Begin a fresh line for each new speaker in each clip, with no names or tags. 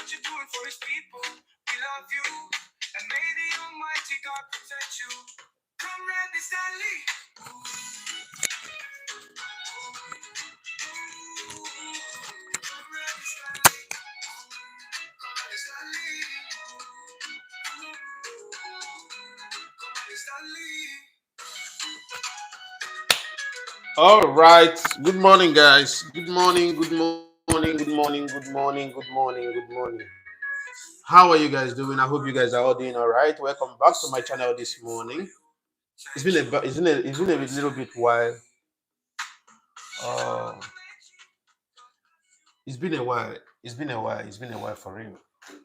what you're doing for his people. We love you, and may the Almighty God protect you. Comrade-Stanley. All right. Good morning, guys. Good morning. Good morning. Good morning. Good morning. Good morning. Good morning. Good morning. How are you guys doing? I hope you guys are all doing all right. Welcome back to my channel this morning. It's been a little bit while. Uh, it's been a while. It's been a while. It's been a while for real.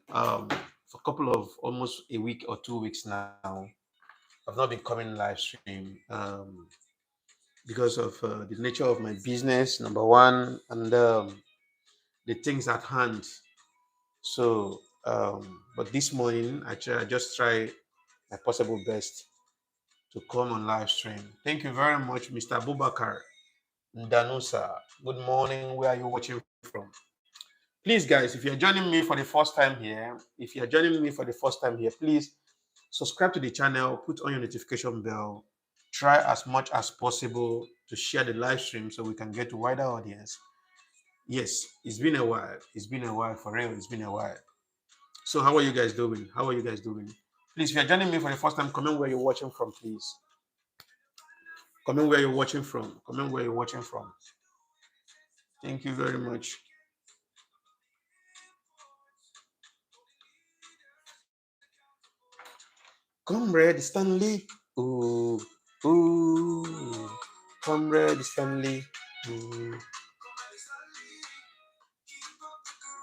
For a couple of almost a week or 2 weeks now, I've not been coming live stream. Because of the nature of my business, number one, and the things at hand. So, but this morning, I just try my possible best to come on live stream. Thank you very much, Mr. Abubakar Danusa. Good morning. Where are you watching from? Please, guys, if you're joining me for the first time here, please subscribe to the channel, put on your notification bell, try as much as possible to share the live stream so we can get to wider audience. Yes, it's been a while. It's been a while for real. It's been a while. So how are you guys doing? How are you guys doing? Please, if you're joining me for the first time, comment where you're watching from, please. Comment where you're watching from. Comment where you're watching from. Thank you very much. Comrade-Stanley. Ooh, ooh. Comrade-Stanley. Ooh.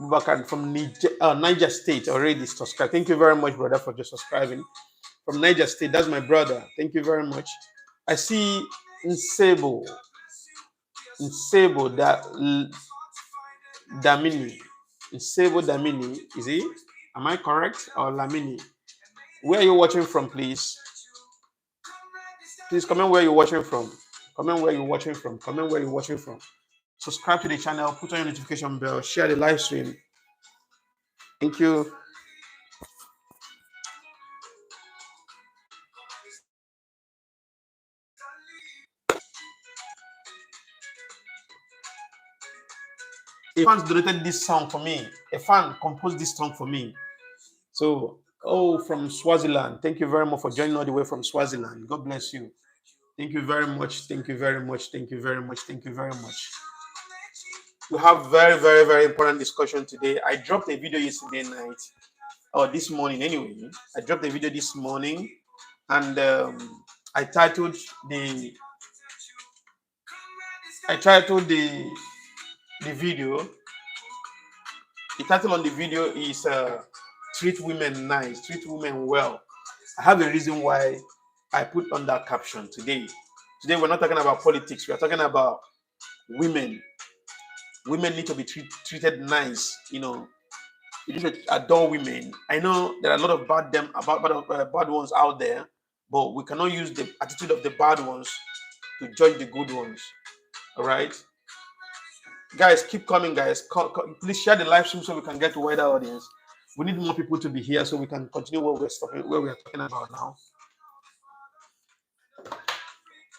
Back from Niger State already subscribed. Thank you very much, brother, for just subscribing. From Niger State, that's my brother. Thank you very much. I see Nsebo Damini. Nsebo Damini, is he? Am I correct? Or Lamini? Where are you watching from, please? Please comment where you're watching from. Comment where you're watching from. Comment where you're watching from. Subscribe to the channel, put on your notification bell, share the live stream. Thank you. A fan donated this song for me. A fan composed this song for me. So, from Swaziland. Thank you very much for joining all the way from Swaziland. God bless you. Thank you very much. Thank you very much. Thank you very much. Thank you very much. We have very, very, very important discussion today. I dropped a video yesterday night, or this morning anyway. I dropped a video this morning, and I titled the video. The title on the video is "Treat Women Nice, Treat Women Well." I have a reason why I put on that caption today. Today we're not talking about politics. We're talking about women. Women need to be treated nice. You know, you need to adore women. I know there are a lot of bad ones out there, but we cannot use the attitude of the bad ones to judge the good ones. All right, guys, keep coming, guys. Please share the live stream so we can get to wider audience. We need more people to be here so we can continue where we're talking about now.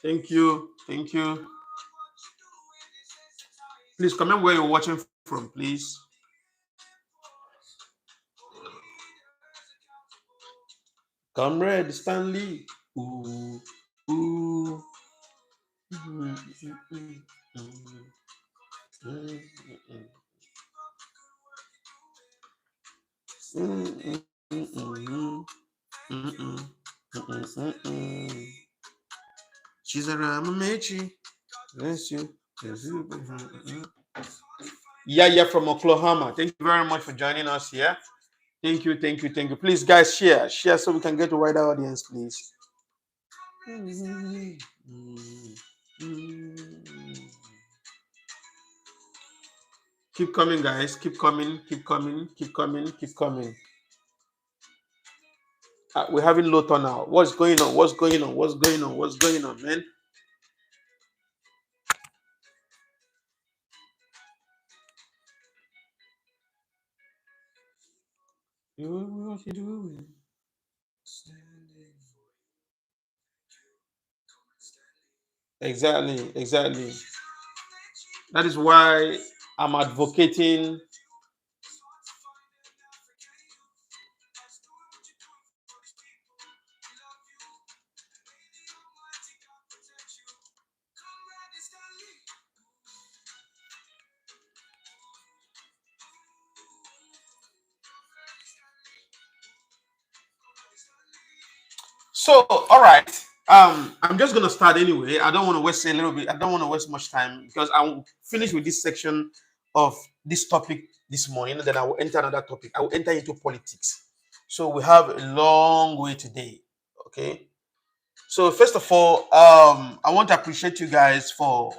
Thank you. Thank you. Please comment where you're watching from, please. Comrade-Stanley. Ooh, ooh. She's a Ramamechi. Bless you. Yeah, from Oklahoma. Thank you very much for joining us here. Thank you. Please, guys, share so we can get a wider audience, please. Keep coming, guys. Keep coming. We're having low turnout. What's going on, man? What you doing? Exactly, exactly. That is why I'm advocating. So, all right. I'm just gonna start anyway. I don't want to waste a little bit. I don't want to waste much time because I will finish with this section of this topic this morning. Then I will enter another topic. I will enter into politics. So we have a long way today. Okay. So first of all, I want to appreciate you guys for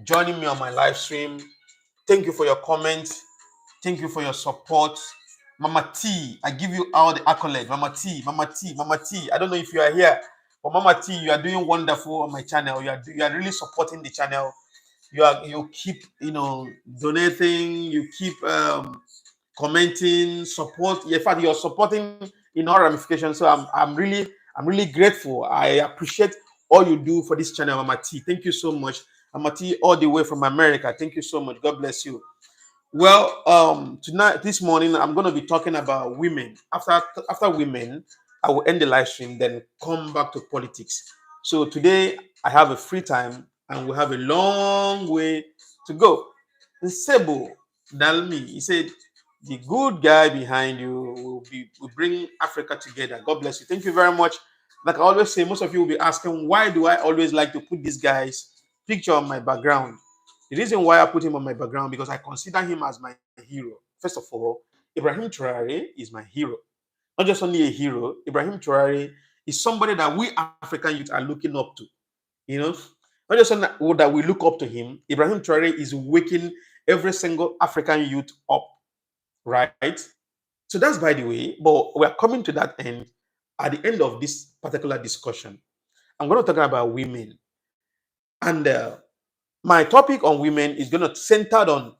joining me on my live stream. Thank you for your comments. Thank you for your support. Mama T, I give you all the accolades. Mama T, Mama T, Mama T. I don't know if you are here, but Mama T, you are doing wonderful on my channel. You are really supporting the channel. You keep donating. You keep commenting, support. In fact, you're supporting in all ramifications. So I'm really grateful. I appreciate all you do for this channel, Mama T. Thank you so much, Mama T, all the way from America. Thank you so much. God bless you. Well, this morning, I'm going to be talking about women. After women, I will end the live stream, then come back to politics. So today, I have a free time, and we have a long way to go. Sebo Dalmi, he said, "The good guy behind you will bring Africa together." God bless you. Thank you very much. Like I always say, most of you will be asking, why do I always like to put this guy's picture on my background? The reason why I put him on my background because I consider him as my hero. First of all, Ibrahim Traore is my hero. Not just only a hero, Ibrahim Traore is somebody that we African youth are looking up to. You know, not just that we look up to him. Ibrahim Traore is waking every single African youth up, right? So that's by the way, but we're coming to that end at the end of this particular discussion. I'm going to talk about women. And my topic on women is going to center on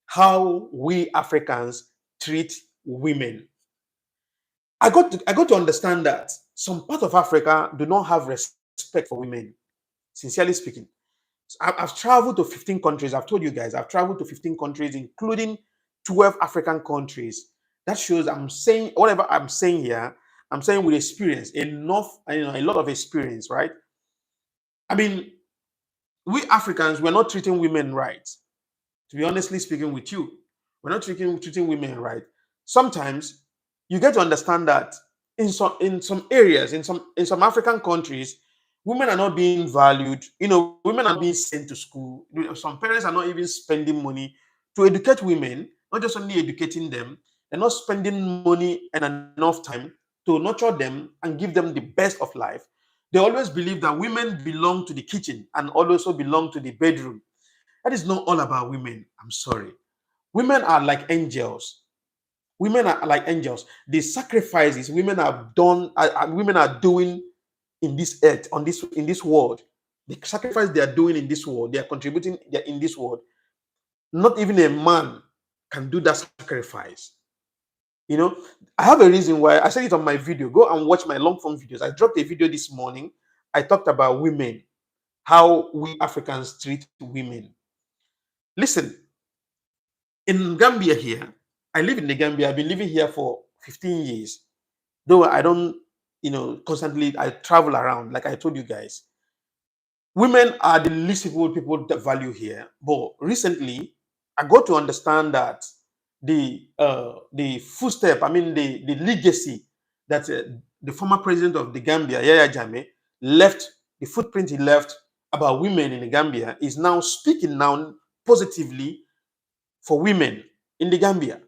how we Africans treat women. I got to understand that some part of Africa do not have respect for women. Sincerely speaking, I've traveled to 15 countries. I've told you guys I've traveled to 15 countries, including 12 African countries. That shows I'm saying whatever I'm saying here. I'm saying with experience, enough, a lot of experience, right? I mean, we Africans, we're not treating women right. To be honestly speaking with you, we're not treating women right. Sometimes you get to understand that in some areas, in some African countries, women are not being valued. Women are being sent to school. Some parents are not even spending money to educate women, not just only educating them, they're not spending money and enough time to nurture them and give them the best of life. They always believe that women belong to the kitchen and also belong to the bedroom. That is not all about women. I'm sorry. Women are like angels. Women are like angels. The sacrifices women have done, women are doing in this earth, in this world, the sacrifice they are doing in this world, they are contributing in this world. Not even a man can do that sacrifice. I have a reason why I said it on my video. Go and watch my long form videos. I dropped a video this morning. I talked about women, how we Africans treat women. Listen, in Gambia here, I live in the Gambia. I've been living here for 15 years. Though I don't, constantly, I travel around, like I told you guys. Women are the least people that value here. But recently, I got to understand that the footstep, I mean the legacy that the former president of the Gambia, Yaya Jammeh, left, the footprint he left about women in the Gambia is now speaking now positively for women in the Gambia.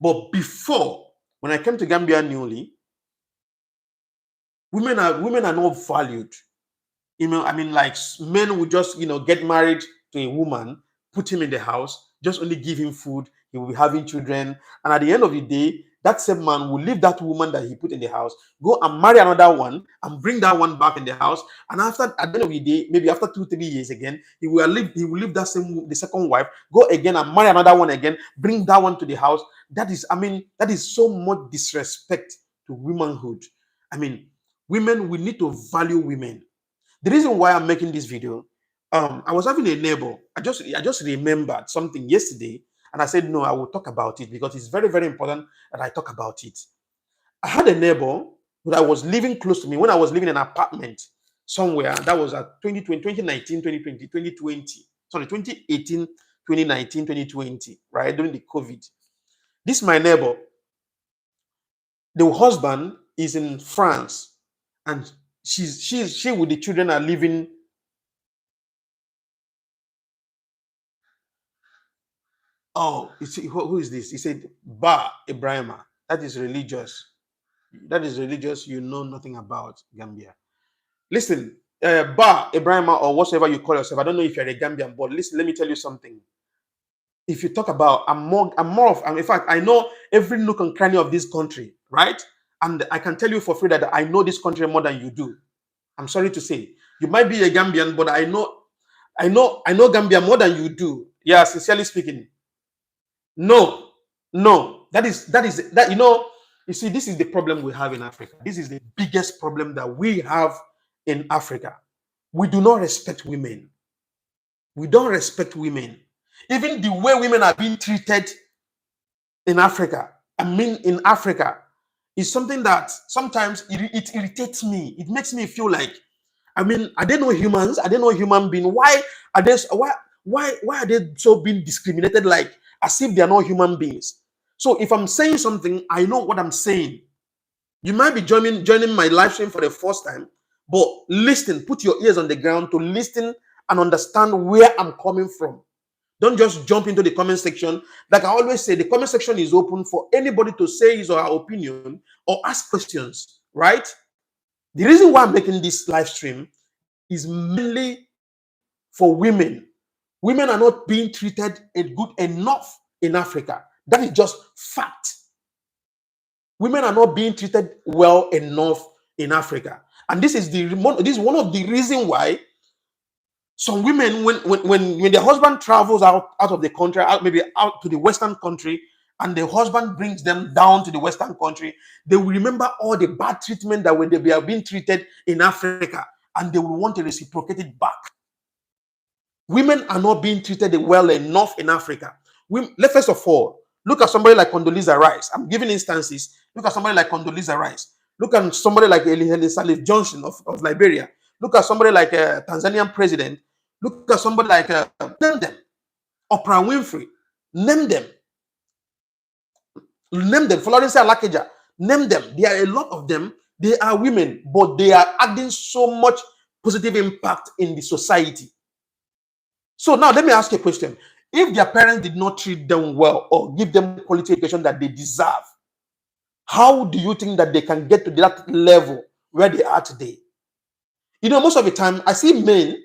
But before, when I came to Gambia newly, women are not valued. I mean, like men would just get married to a woman, put him in the house, just only give him food. He will be having children, and at the end of the day, that same man will leave that woman that he put in the house, go and marry another one, and bring that one back in the house. And after, at the end of the day, maybe after 2-3 years again, he will leave that same, the second wife, go again and marry another one again, bring that one to the house. That is, I mean, that is so much disrespect to womanhood. I mean, women, we need to value women. The reason why I'm making this video, I was having a neighbor. I just remembered something yesterday, and I said, no, I will talk about it because it's very, very important that I talk about it. I had a neighbor that was living close to me when I was living in an apartment somewhere. That was at 2020, 2019, 2020, 2020. Sorry, 2018, 2019, 2020, right? During the COVID. This my neighbor. The husband is in France, and she with the children are living. Oh, who is this? He said, Ba Ibrahima. That is religious. That is religious. You know nothing about Gambia. Listen, Ba Ibrahima, or whatever you call yourself. I don't know if you're a Gambian, but listen, let me tell you something. If you talk about, in fact, I know every nook and cranny of this country, right? And I can tell you for free that I know this country more than you do. I'm sorry to say. You might be a Gambian, but I know Gambia more than you do. Yeah, sincerely speaking. No, that you see, this is the problem we have in Africa. This is the biggest problem that we have in Africa. We do not respect women. We don't respect women. Even the way women are being treated in Africa, in Africa, is something that sometimes it irritates me. It makes me feel like, are they not humans? Are they not human beings? Why are they so being discriminated, like as if they are not human beings? So if I'm saying something, I know what I'm saying. You might be joining my live stream for the first time, but listen, put your ears on the ground to listen and understand where I'm coming from. Don't just jump into the comment section. Like I always say, the comment section is open for anybody to say his or her opinion or ask questions, right? The reason why I'm making this live stream is mainly for women. Women are not being treated good enough in Africa. That is just fact. Women are not being treated well enough in Africa. And this is one of the reasons why some women, when their husband travels out of the country, maybe out to the Western country, and the husband brings them down to the Western country, they will remember all the bad treatment that when they are being treated in Africa, and they will want to reciprocate it back. Women are not being treated well enough in Africa. First of all, look at somebody like Condoleezza Rice. I'm giving instances. Look at somebody like Condoleezza Rice. Look at somebody like Salif Johnson of Liberia. Look at somebody like a Tanzanian president. Look at somebody like, name them. Oprah Winfrey. Name them. Name them. Florence Alakeja. Name them. There are a lot of them. They are women, but they are adding so much positive impact in the society. So now let me ask you a question. If their parents did not treat them well or give them the quality education that they deserve, how do you think that they can get to that level where they are today? You know, most of the time I see men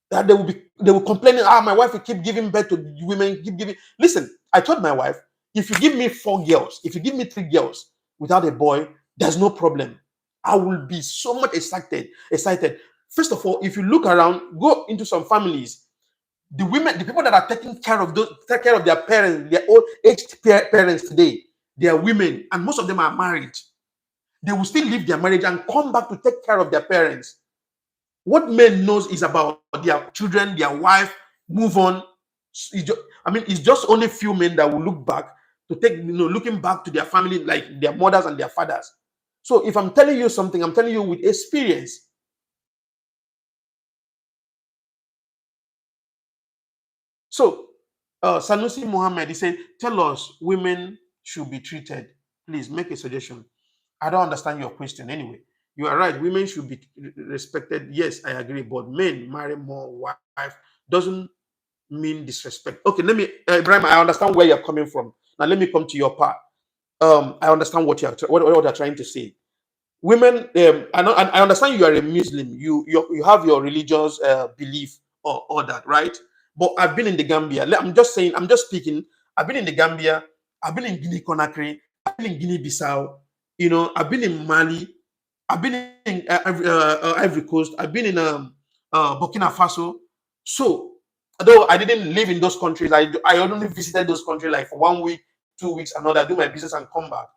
that they will complain, my wife will keep giving birth to women, keep giving. Listen, I told my wife, if you give me 4 girls, if you give me 3 girls without a boy, there's no problem. I will be so much excited. First of all, if you look around, go into some families, the people that are take care of their parents, their old aged parents today, they are women, and most of them are married. They will still leave their marriage and come back to take care of their parents. What men knows is about their children, their wife, move on. It's just only few men that will look back to looking back to their family, like their mothers and their fathers. So if I'm telling you something, I'm telling you with experience. So Sanusi Muhammad, he said, tell us women should be treated. Please make a suggestion. I don't understand your question anyway. You are right. Women should be respected. Yes, I agree. But men marry more wife doesn't mean disrespect. Okay, let me, Ibrahim, I understand where you're coming from. Now let me come to your part. I understand what you're trying to say. Women, I understand you are a Muslim. You have your religious belief or all that, right? But I've been in the Gambia. I'm just speaking. I've been in the Gambia. I've been in Guinea Conakry. I've been in Guinea-Bissau, I've been in Mali, I've been in Ivory Coast, I've been in Burkina Faso. So, although I didn't live in those countries, I only visited those countries like for 1 week, 2 weeks, and all that, do my business and come back.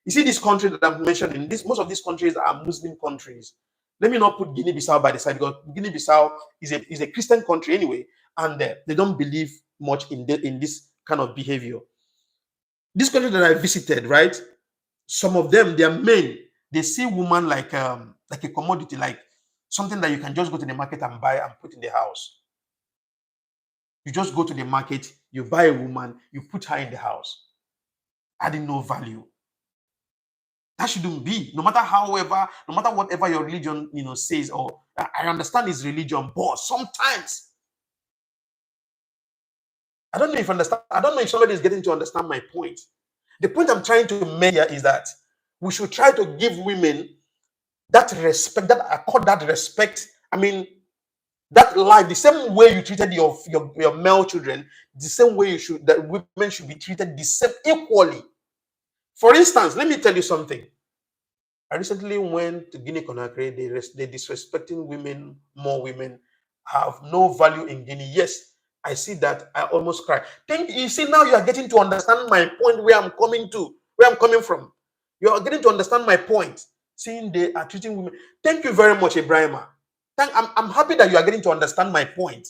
You see, these countries that I'm mentioning, most of these countries are Muslim countries. Let me not put Guinea-Bissau by the side, because Guinea-Bissau is a Christian country anyway, and they don't believe much in this kind of behavior. These countries that I visited, right? Some of them, their men, they see woman like a commodity, like something that you can just go to the market and buy and put in the house. You just go to the market, you buy a woman, you put her in the house, adding no value. That shouldn't be. No matter whatever your religion says, or I understand it's religion, but sometimes I don't know if somebody is getting to understand my point. The point I'm trying to make here is that we should try to give women that respect, that respect. I mean, that life, the same way you treated your male children, the same way that women should be treated the same equally. For instance, let me tell you something. I recently went to Guinea-Conakry. They're disrespecting women. More women have no value in Guinea. Yes, I see that. I almost cry. You see, now you are getting to understand my point, where I'm coming from. You are getting to understand my point. Seeing they are treating women. Thank you very much, Ibrahima. I'm happy that you are getting to understand my point.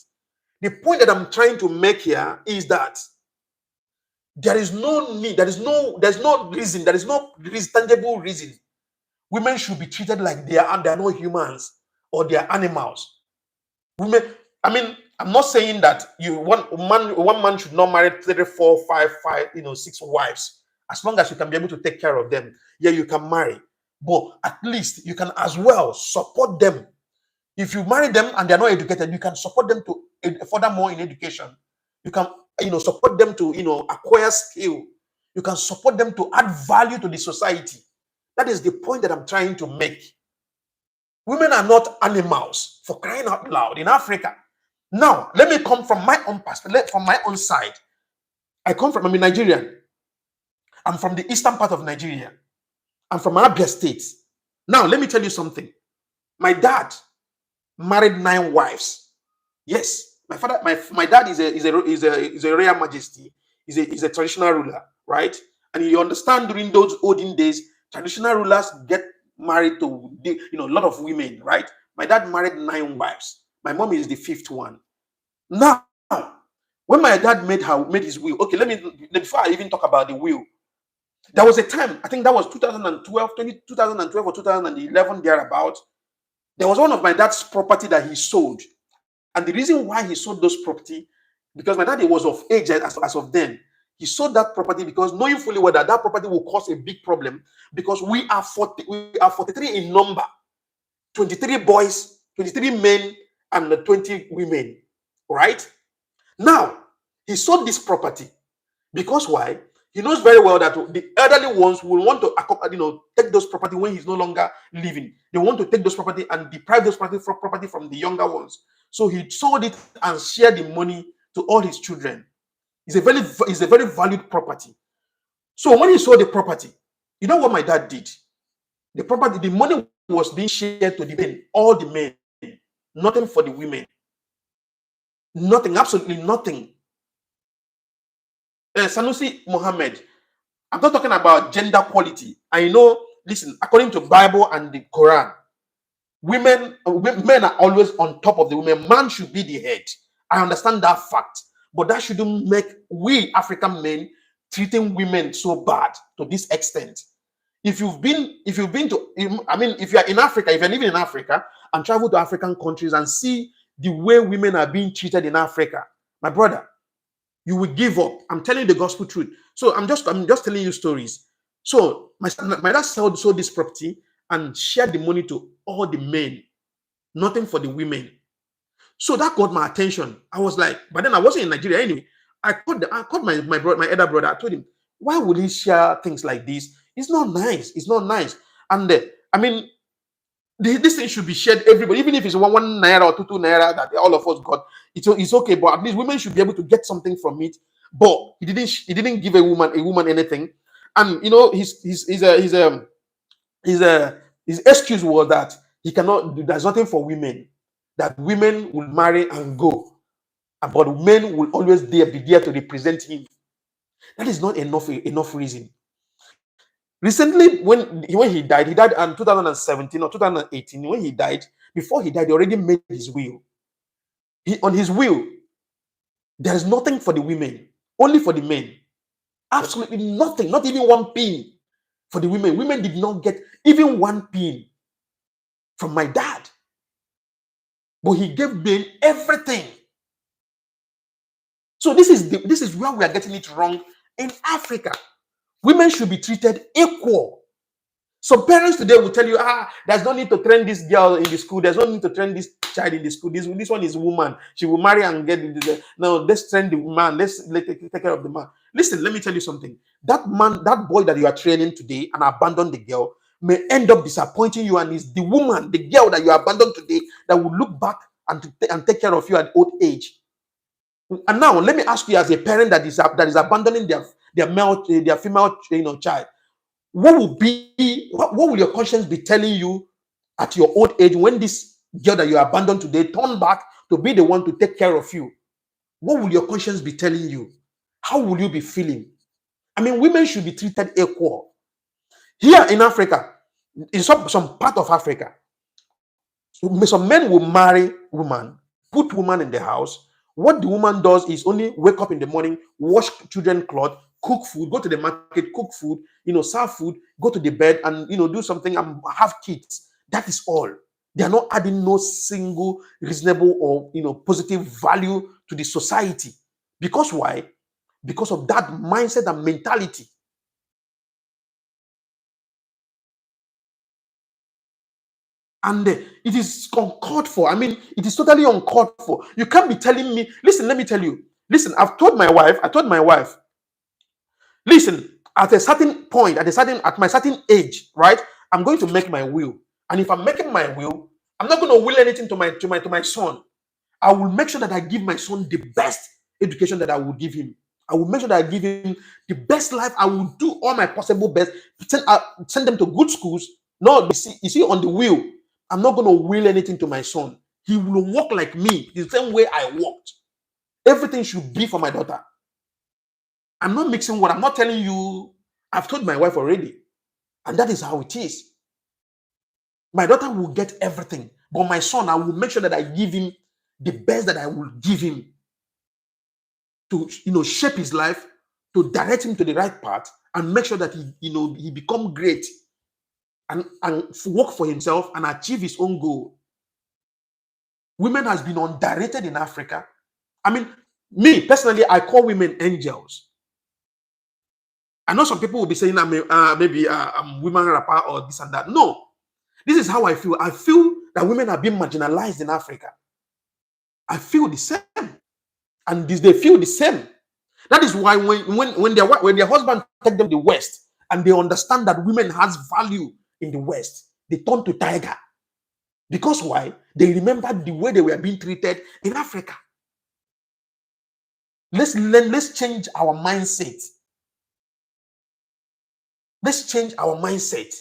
The point that I'm trying to make here is that there is no need, there's no reason, there is no tangible reason women should be treated like they're not humans or they're animals. Women, I mean, I'm not saying that one man should not marry 3, 4, 5, 6 wives. As long as you can be able to take care of them, yeah, you can marry. But at least you can as well support them. If you marry them and they're not educated, you can support them to furthermore in education. You can support them to acquire skill. You can support them to add value to the society. That is the point that I'm trying to make. Women are not animals, for crying out loud, in Africa. Now, let me come from my own perspective, from my own side. I'm a Nigerian. I'm from the eastern part of Nigeria. I'm from Abia State. Now, let me tell you something. My dad married 9 wives. Yes, my dad is a royal majesty. He's a traditional ruler, right? And you understand, during those olden days, traditional rulers get married to a lot of women, right? My dad married 9 wives. My mom is the 5th one. Now, when my dad made his will, okay, before I even talk about the will, there was a time, I think that was 2012 or 2011, thereabout. There was one of my dad's property that he sold. And the reason why he sold those property, because my daddy was of age as of then. He sold that property because knowing fully well that property will cause a big problem, because we are 43 in number, 23 boys, 23 men, and 20 women, right? Now, he sold this property because why? He knows very well that the elderly ones will want to take those property when he's no longer living. They want to take those property and deprive those property from the younger ones. So he sold it and shared the money to all his children. It's a very valued property. So when he sold the property, you know what my dad did? The money was being shared to the men, all the men, nothing for the women. Nothing, absolutely nothing. Sanusi Mohammed, I'm not talking about gender equality. I know, listen, according to Bible and the Quran, men are always on top of the women. Man should be the head. I understand that fact. But that shouldn't make we African men treating women so bad to this extent. If you've been to, I mean, if you're in Africa, if you're living in Africa and travel to African countries and see the way women are being treated in Africa, my brother, you will give up. I'm telling you the gospel truth. So I'm just telling you stories. So my dad sold this property and shared the money to all the men, nothing for the women. So that got my attention. I was like, but then I wasn't in Nigeria anyway. I called my elder brother. I told him, why would he share things like this? It's not nice. It's not nice. And I mean, this thing should be shared everybody, even if it's one naira or two naira that all of us got. It's okay, but at least women should be able to get something from it. But he didn't give a woman anything. And you know, his excuse was that he cannot. There's nothing for women. That women will marry and go, but men will always be there to represent him. That is not enough reason. Recently, when he died in 2017 or 2018. When he died, before he died, he already made his will. On his will, there is nothing for the women, only for the men. Absolutely nothing, not even one pin for the women. Women did not get even one pin from my dad. But he gave men everything. So this is where we are getting it wrong in Africa. Women should be treated equal. Some parents today will tell you, there's no need to train this girl in the school. There's no need to train this child in the school. This one is a woman. She will marry and get the. Now let's train the man. Let's take care of the man. Listen, let me tell you something. That man, that boy that you are training today and abandon the girl may end up disappointing you, and it's the woman, the girl that you abandoned today that will look back and take care of you at old age. And now let me ask you, as a parent that is abandoning their female child, what will your conscience be telling you at your old age when this girl that you abandoned today turn back to be the one to take care of you? What will your conscience be telling you? How will you be feeling? I mean, women should be treated equal. Here in Africa, in some part of Africa, some men will marry woman, put woman in the house. What the woman does is only wake up in the morning, wash children's clothes, cook food, go to the market, cook food, serve food, go to the bed, and do something and have kids. That is all. They are not adding no single reasonable or positive value to the society. Because why? Because of that mindset and mentality. And it is uncalled for. I mean, it is totally uncalled for. You can't be telling me, listen, let me tell you. Listen, I told my wife, listen, at a certain point, at my certain age, right, I'm going to make my will. And if I'm making my will, I'm not going to will anything to my son. I will make sure that I give my son the best education that I will give him. I will make sure that I give him the best life. I will do all my possible best. Send them to good schools. No, you see, on the will, I'm not going to will anything to my son. He will walk like me, the same way I walked. Everything should be for my daughter. I'm not mixing what I'm not telling you. I've told my wife already. And that is how it is. My daughter will get everything. But my son, I will make sure that I give him the best that I will give him to shape his life, to direct him to the right path, and make sure that he become great and work for himself and achieve his own goal. Women has been underrated in Africa. I mean, me personally, I call women angels. I know some people will be saying maybe I'm women rapper or this and that. No, this is how I feel. I feel that women are being marginalized in Africa. I feel the same, and they feel the same. That is why when their husband take them to the West and they understand that women has value in the West, they turn to tiger. Because why? They remember the way they were being treated in Africa. Let's change our mindset. Let's change our mindset.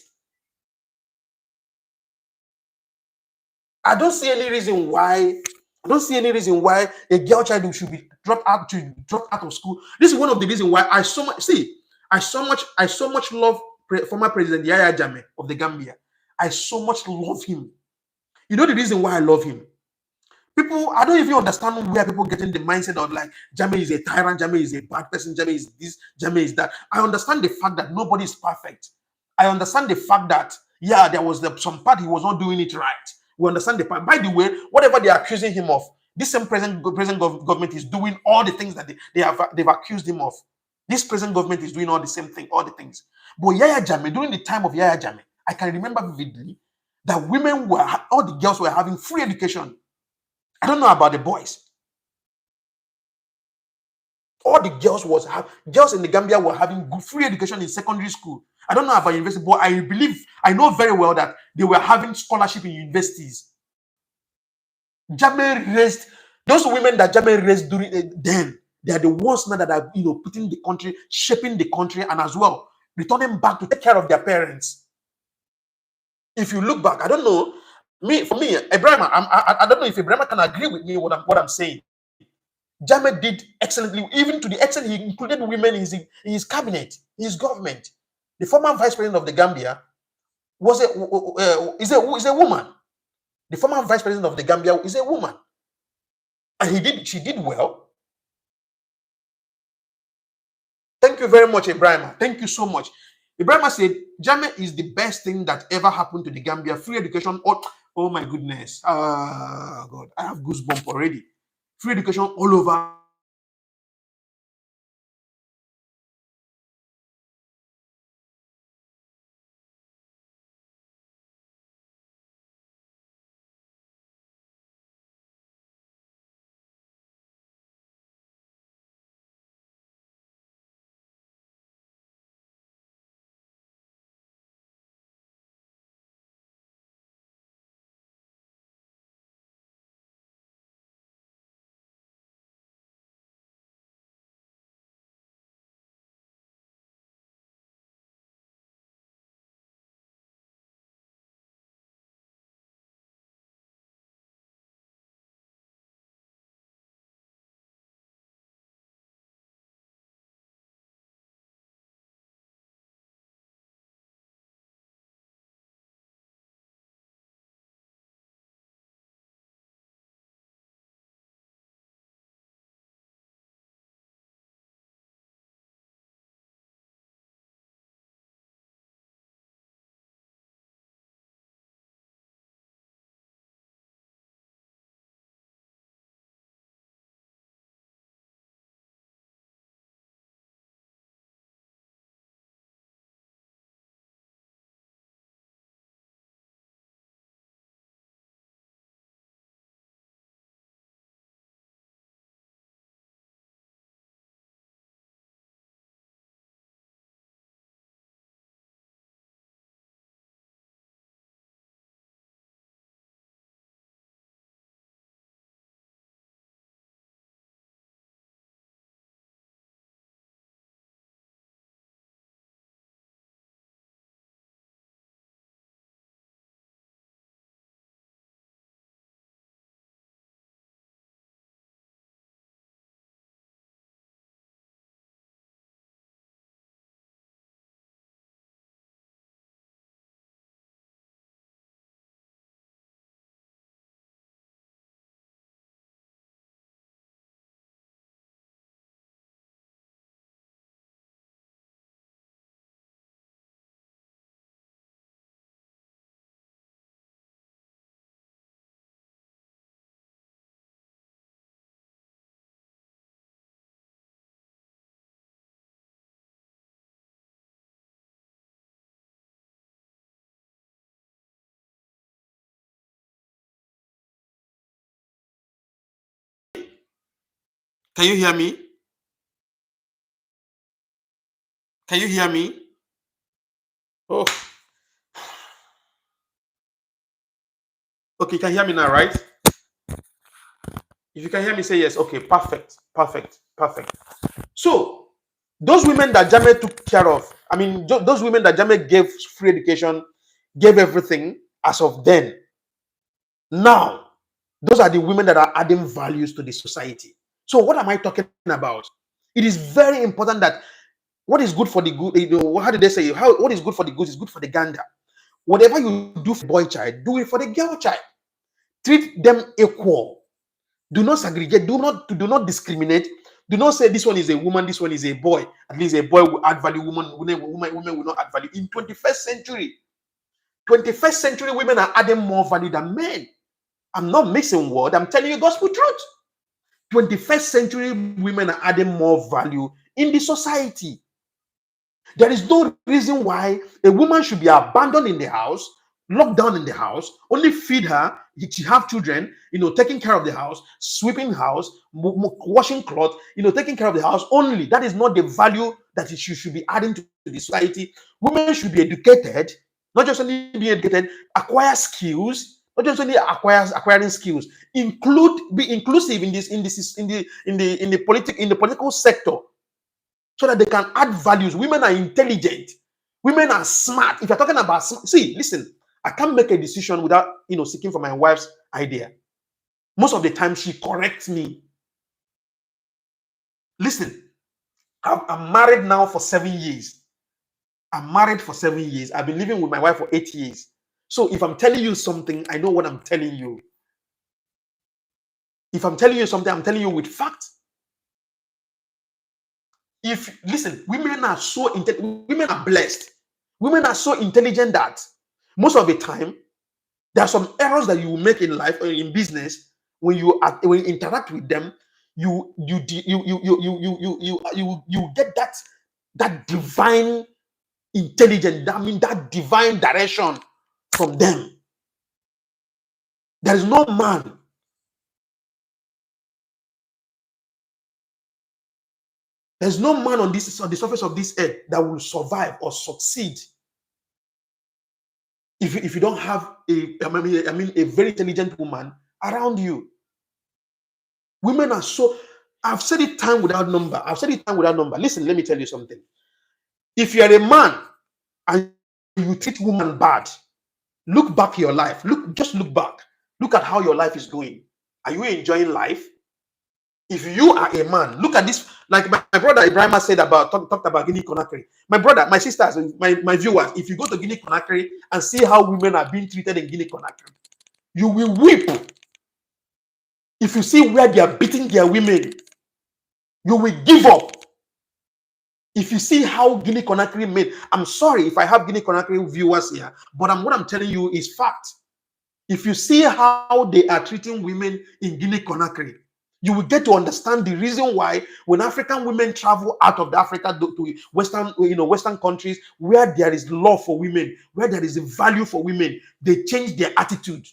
I don't see any reason why a girl child should be dropped out of school. This is one of the reasons why I so much love former President Yahya Jammeh of the Gambia. I so much love him. You know the reason why I love him? People, I don't even understand where people get in the mindset of like Jammeh is a tyrant, Jammeh is a bad person, Jammeh is this, Jammeh is that. I understand the fact that nobody is perfect. I understand the fact that there was some part he was not doing it right. We understand the part. By the way, whatever they are accusing him of, this same present government is doing all the things that they've accused him of. This present government is doing all the same thing, all the things. But Yahya Jammeh, during the time of Yahya Jammeh, I can remember vividly that all the girls were having free education. I don't know about the boys. All the girls in the Gambia were having good free education in secondary school. I don't know about university, but I know very well that they were having scholarship in universities. Jammeh raised those women that Jammeh raised during then. They are the ones now that are putting the country, shaping the country, and as well returning back to take care of their parents. If you look back, I don't know, for me, Ibrahim, I don't know if Ibrahim can agree with me what I'm saying. Jammeh did excellently, even to the extent he included women in his cabinet, in his government. The former vice president of the Gambia is a woman. The former vice president of the Gambia is a woman, and she did well. Thank you very much, Ibrahim. Thank you so much. Ibrahim said, Jammeh is the best thing that ever happened to the Gambia. Free education. Oh my goodness. God, I have goosebumps already. Free education all over. Can you hear me? Can you hear me? Oh, okay. You can hear me now, right? If you can hear me, say yes. Okay, perfect, perfect, perfect. So, those women that Jammeh took care of, I mean, those women that Jammeh gave free education, gave everything as of then. Now, those are the women that are adding values to the society. So, what am I talking about? It is very important that what is good for the good, how did they say? What is good for the goose is good for the gander. Whatever you do for the boy child, do it for the girl child. Treat them equal. Do not segregate. Do not discriminate. Do not say this one is a woman, this one is a boy. At least a boy will add value. Women will not add value. In 21st century, women are adding more value than men. I'm not mixing word. I'm telling you gospel truth. 21st century women are adding more value in the society. There is no reason why a woman should be abandoned in the house, locked down in the house, only feed her, she have children, taking care of the house, sweeping house, washing clothes, taking care of the house only. That is not the value that she should be adding to the society. Women should be educated, not just only be educated, acquire skills, not just only acquiring skills, be inclusive in the political sector, so that they can add values. Women are intelligent. Women are smart. If you're talking about, see, listen, I can't make a decision without, seeking for my wife's idea. Most of the time, she corrects me. Listen, I'm married now for 7 years. I'm married for 7 years. I've been living with my wife for 8 years. So if I'm telling you something, I know what I'm telling you. If I'm telling you something, I'm telling you with fact. Listen, women are women are blessed. Women are so intelligent that most of the time, there are some errors that you will make in life or in business when you interact with them. You get that divine intelligence. I mean, that divine direction from them. There is no man. There's no man on the surface of this earth that will survive or succeed if you don't have a very intelligent woman around you. Women are so. I've said it time without number. Listen, let me tell you something. If you are a man and you treat woman bad, look back your life. Just look back. Look at how your life is going. Are you enjoying life? If you are a man, look at this. Like my brother Ibrahim said talked about Guinea Conakry. My brother, my sisters, my viewers, if you go to Guinea Conakry and see how women are being treated in Guinea Conakry, you will weep. If you see where they are beating their women, you will give up. If you see how Guinea Conakry made, I'm sorry if I have Guinea Conakry viewers here, but what I'm telling you is fact. If you see how they are treating women in Guinea Conakry, you will get to understand the reason why when African women travel out of Africa to Western countries where there is love for women, where there is a value for women, they change their attitude.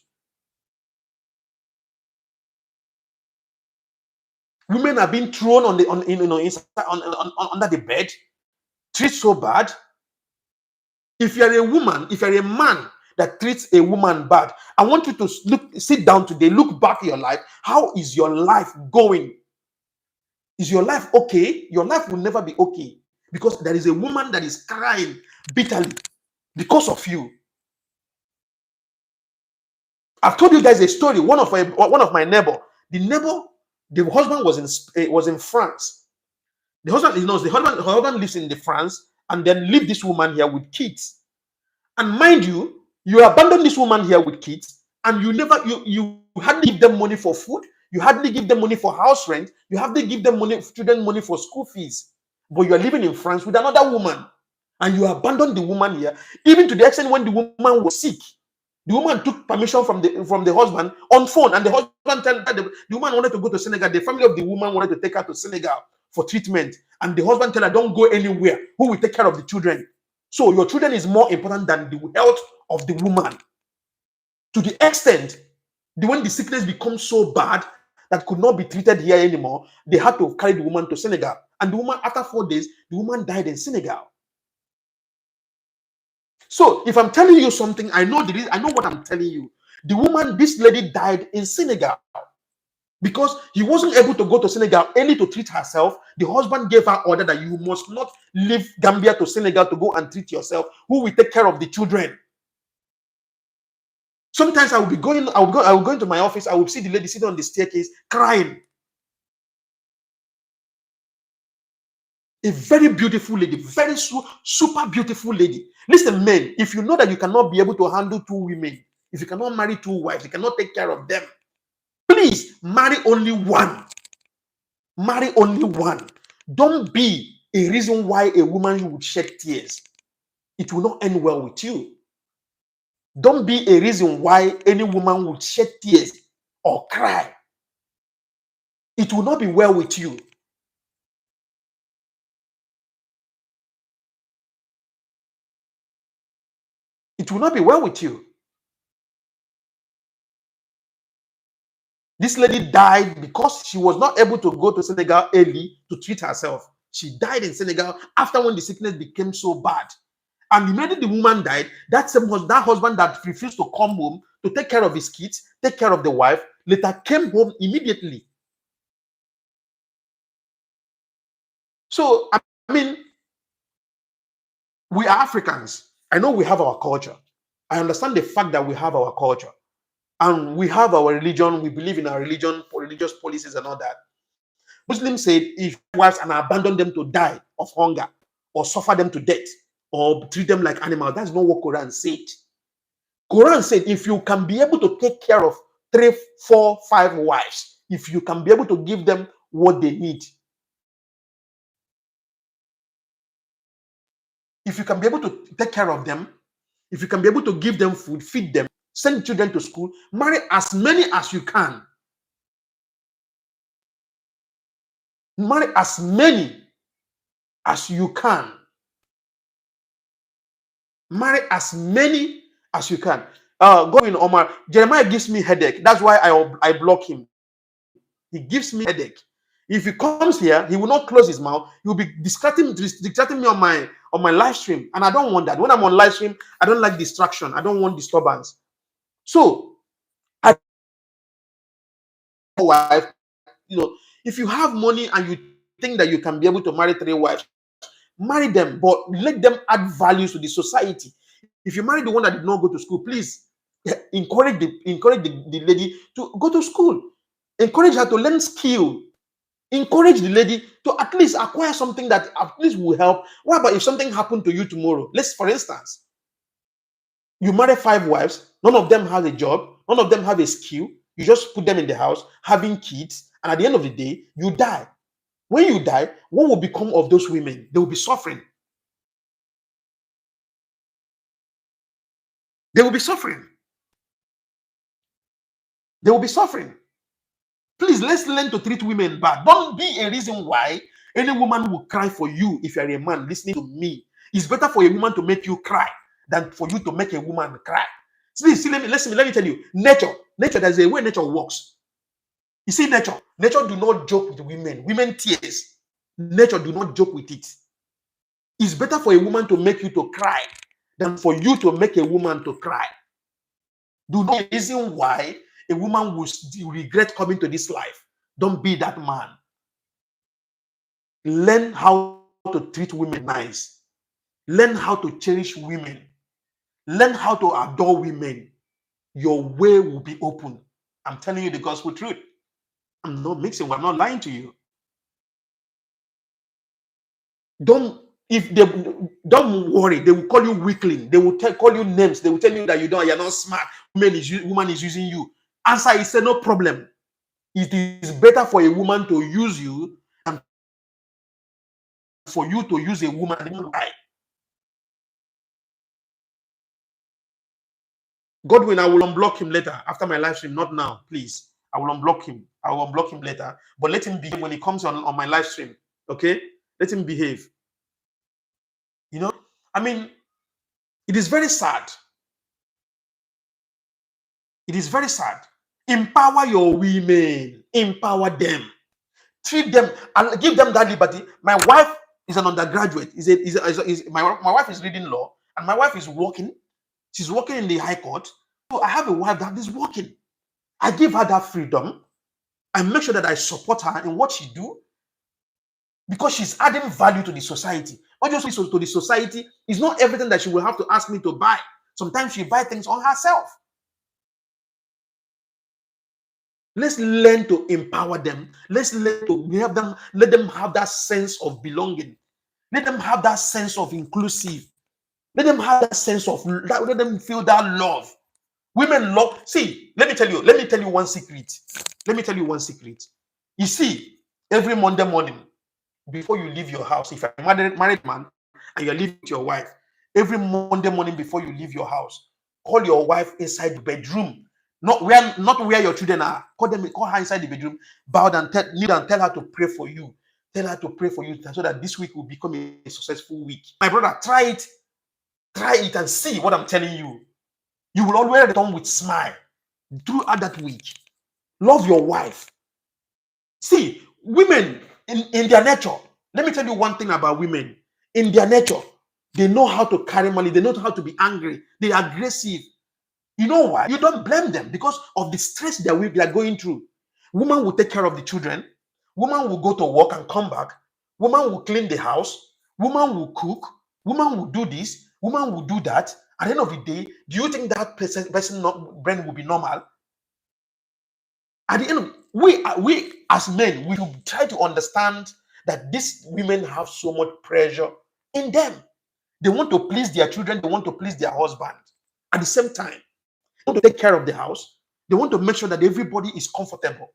Women are being thrown under the bed, treated so bad. If you're a woman, if you're a man that treats a woman bad, I want you to sit down today, look back at your life. How is your life going? Is your life okay? Your life will never be okay because there is a woman that is crying bitterly because of you. I've told you guys a story. One of my neighbor, the husband was in France. The husband lives in France and then leave this woman here with kids. And mind you, you abandon this woman here with kids, and you hardly give them money for food, you hardly give them money for house rent, you hardly give them student money for school fees. But you are living in France with another woman, and you abandon the woman here, even to the extent when the woman was sick. The woman took permission from the husband on phone, and the husband told the woman wanted to go to Senegal. The family of the woman wanted to take her to Senegal for treatment, and the husband told her, "Don't go anywhere. Who will take care of the children?" So your children is more important than the health of the woman. To the extent, when the sickness becomes so bad that could not be treated here anymore, they had to carry the woman to Senegal. And the woman, after 4 days, the woman died in Senegal. So if I'm telling you something, I know what I'm telling you. This lady died in Senegal because he wasn't able to go to Senegal early to treat herself. The husband gave her order that you must not leave Gambia to Senegal to go and treat yourself. Who will take care of the children? Sometimes I will go into my office. I will see the lady sitting on the staircase crying. A very beautiful lady, very super beautiful lady. Listen, men, if you know that you cannot be able to handle 2 women, if you cannot marry 2 wives, you cannot take care of them, please marry only one. Marry only one. Don't be a reason why a woman would shed tears. It will not end well with you. Don't be a reason why any woman would shed tears or cry. It will not be well with you. It will not be well with you. This lady died because she was not able to go to Senegal early to treat herself. She died in Senegal after when the sickness became so bad. And immediately the woman died, that husband that refused to come home to take care of his kids, take care of the wife, later came home immediately. So, I mean, we are Africans. I know we have our culture. I understand the fact that we have our culture and we have our religion. We believe in our religion, for religious policies and all that. Muslims said if wives and abandon them to die of hunger or suffer them to death or treat them like animals, that's not what Quran said. Quran said if you can be able to take care of 3, 4, 5 wives, if you can be able to give them what they need, if you can be able to take care of them, if you can be able to give them food, feed them, send children to school, marry as many as you can. Marry as many as you can. Marry as many as you can. Going Omar, Jeremiah gives me headache. That's why I block him. He gives me headache. If he comes here, he will not close his mouth. He will be distracting me on my live stream, and I don't want that. When I'm on live stream, I don't like distraction. I don't want disturbance. So, wife, if you have money and you think that you can be able to marry 3 wives, marry them, but let them add values to the society. If you marry the one that did not go to school, please encourage the lady to go to school. Encourage her to learn skill. Encourage the lady to at least acquire something that at least will help. What about if something happened to you tomorrow? Let's, for instance, you marry 5 wives, none of them has a job, none of them have a skill. You just put them in the house, having kids, and at the end of the day, you die. When you die, what will become of those women? They will be suffering. They will be suffering. They will be suffering. Please, let's learn to treat women bad. Don't be a reason why any woman will cry for you. If you're a man listening to me, it's better for a woman to make you cry than for you to make a woman cry. See, let me tell you, nature, there's a way nature works. You see, nature do not joke with women. Women tears. Nature do not joke with it. It's better for a woman to make you to cry than for you to make a woman to cry. Do not reason why a woman will regret coming to this life. Don't be that man. Learn how to treat women nice. Learn how to cherish women. Learn how to adore women. Your way will be open. I'm telling you the gospel truth. I'm not mixing. I'm not lying to you. Don't worry. They will call you weakling. They will call you names. They will tell you that you're not smart. Woman is using you. Answer is say no problem. It is better for a woman to use you than for you to use a woman. Godwin, I will unblock him later after my live stream. Not now, please. I will unblock him. I will unblock him later. But let him behave when he comes on my live stream. Okay? Let him behave. I mean, it is very sad. It is very sad. Empower your women. Empower them. Treat them and give them that liberty. My wife is an undergraduate. My wife is reading law, and my wife is working. She's working in the high court. So I have a wife that is working. I give her that freedom. I make sure that I support her in what she do, because she's adding value to the society. Not just to the society. It's not everything that she will have to ask me to buy. Sometimes she buys things on herself. Let's learn to empower them. Let's learn to let them have that sense of belonging. Let them have that sense of inclusive. Let them have that sense of that. Let them feel that love. Women love. See, let me tell you one secret. You see, every Monday morning, before you leave your house, if you're a married man and you're living with your wife, every Monday morning before you leave your house, call your wife inside the bedroom. Not where your children are. Call her inside the bedroom, bow down, kneel and tell her to pray for you. Tell her to pray for you so that this week will become a successful week. My brother, try it and see what I'm telling you. You will always return with smile throughout that week. Love your wife. See, women in their nature, let me tell you one thing about women. In their nature, they know how to carry money. They know how to be angry. They are aggressive. You know why? You don't blame them because of the stress they are going through. Woman will take care of the children. Woman will go to work and come back. Woman will clean the house. Woman will cook. Woman will do this, woman will do that. At the end of the day, do you think that person brain will be normal? At the end of we as men, we should try to understand that these women have so much pressure in them. They want to please their children, they want to please their husband. At the same time, they want to take care of the house, they want to make sure that everybody is comfortable.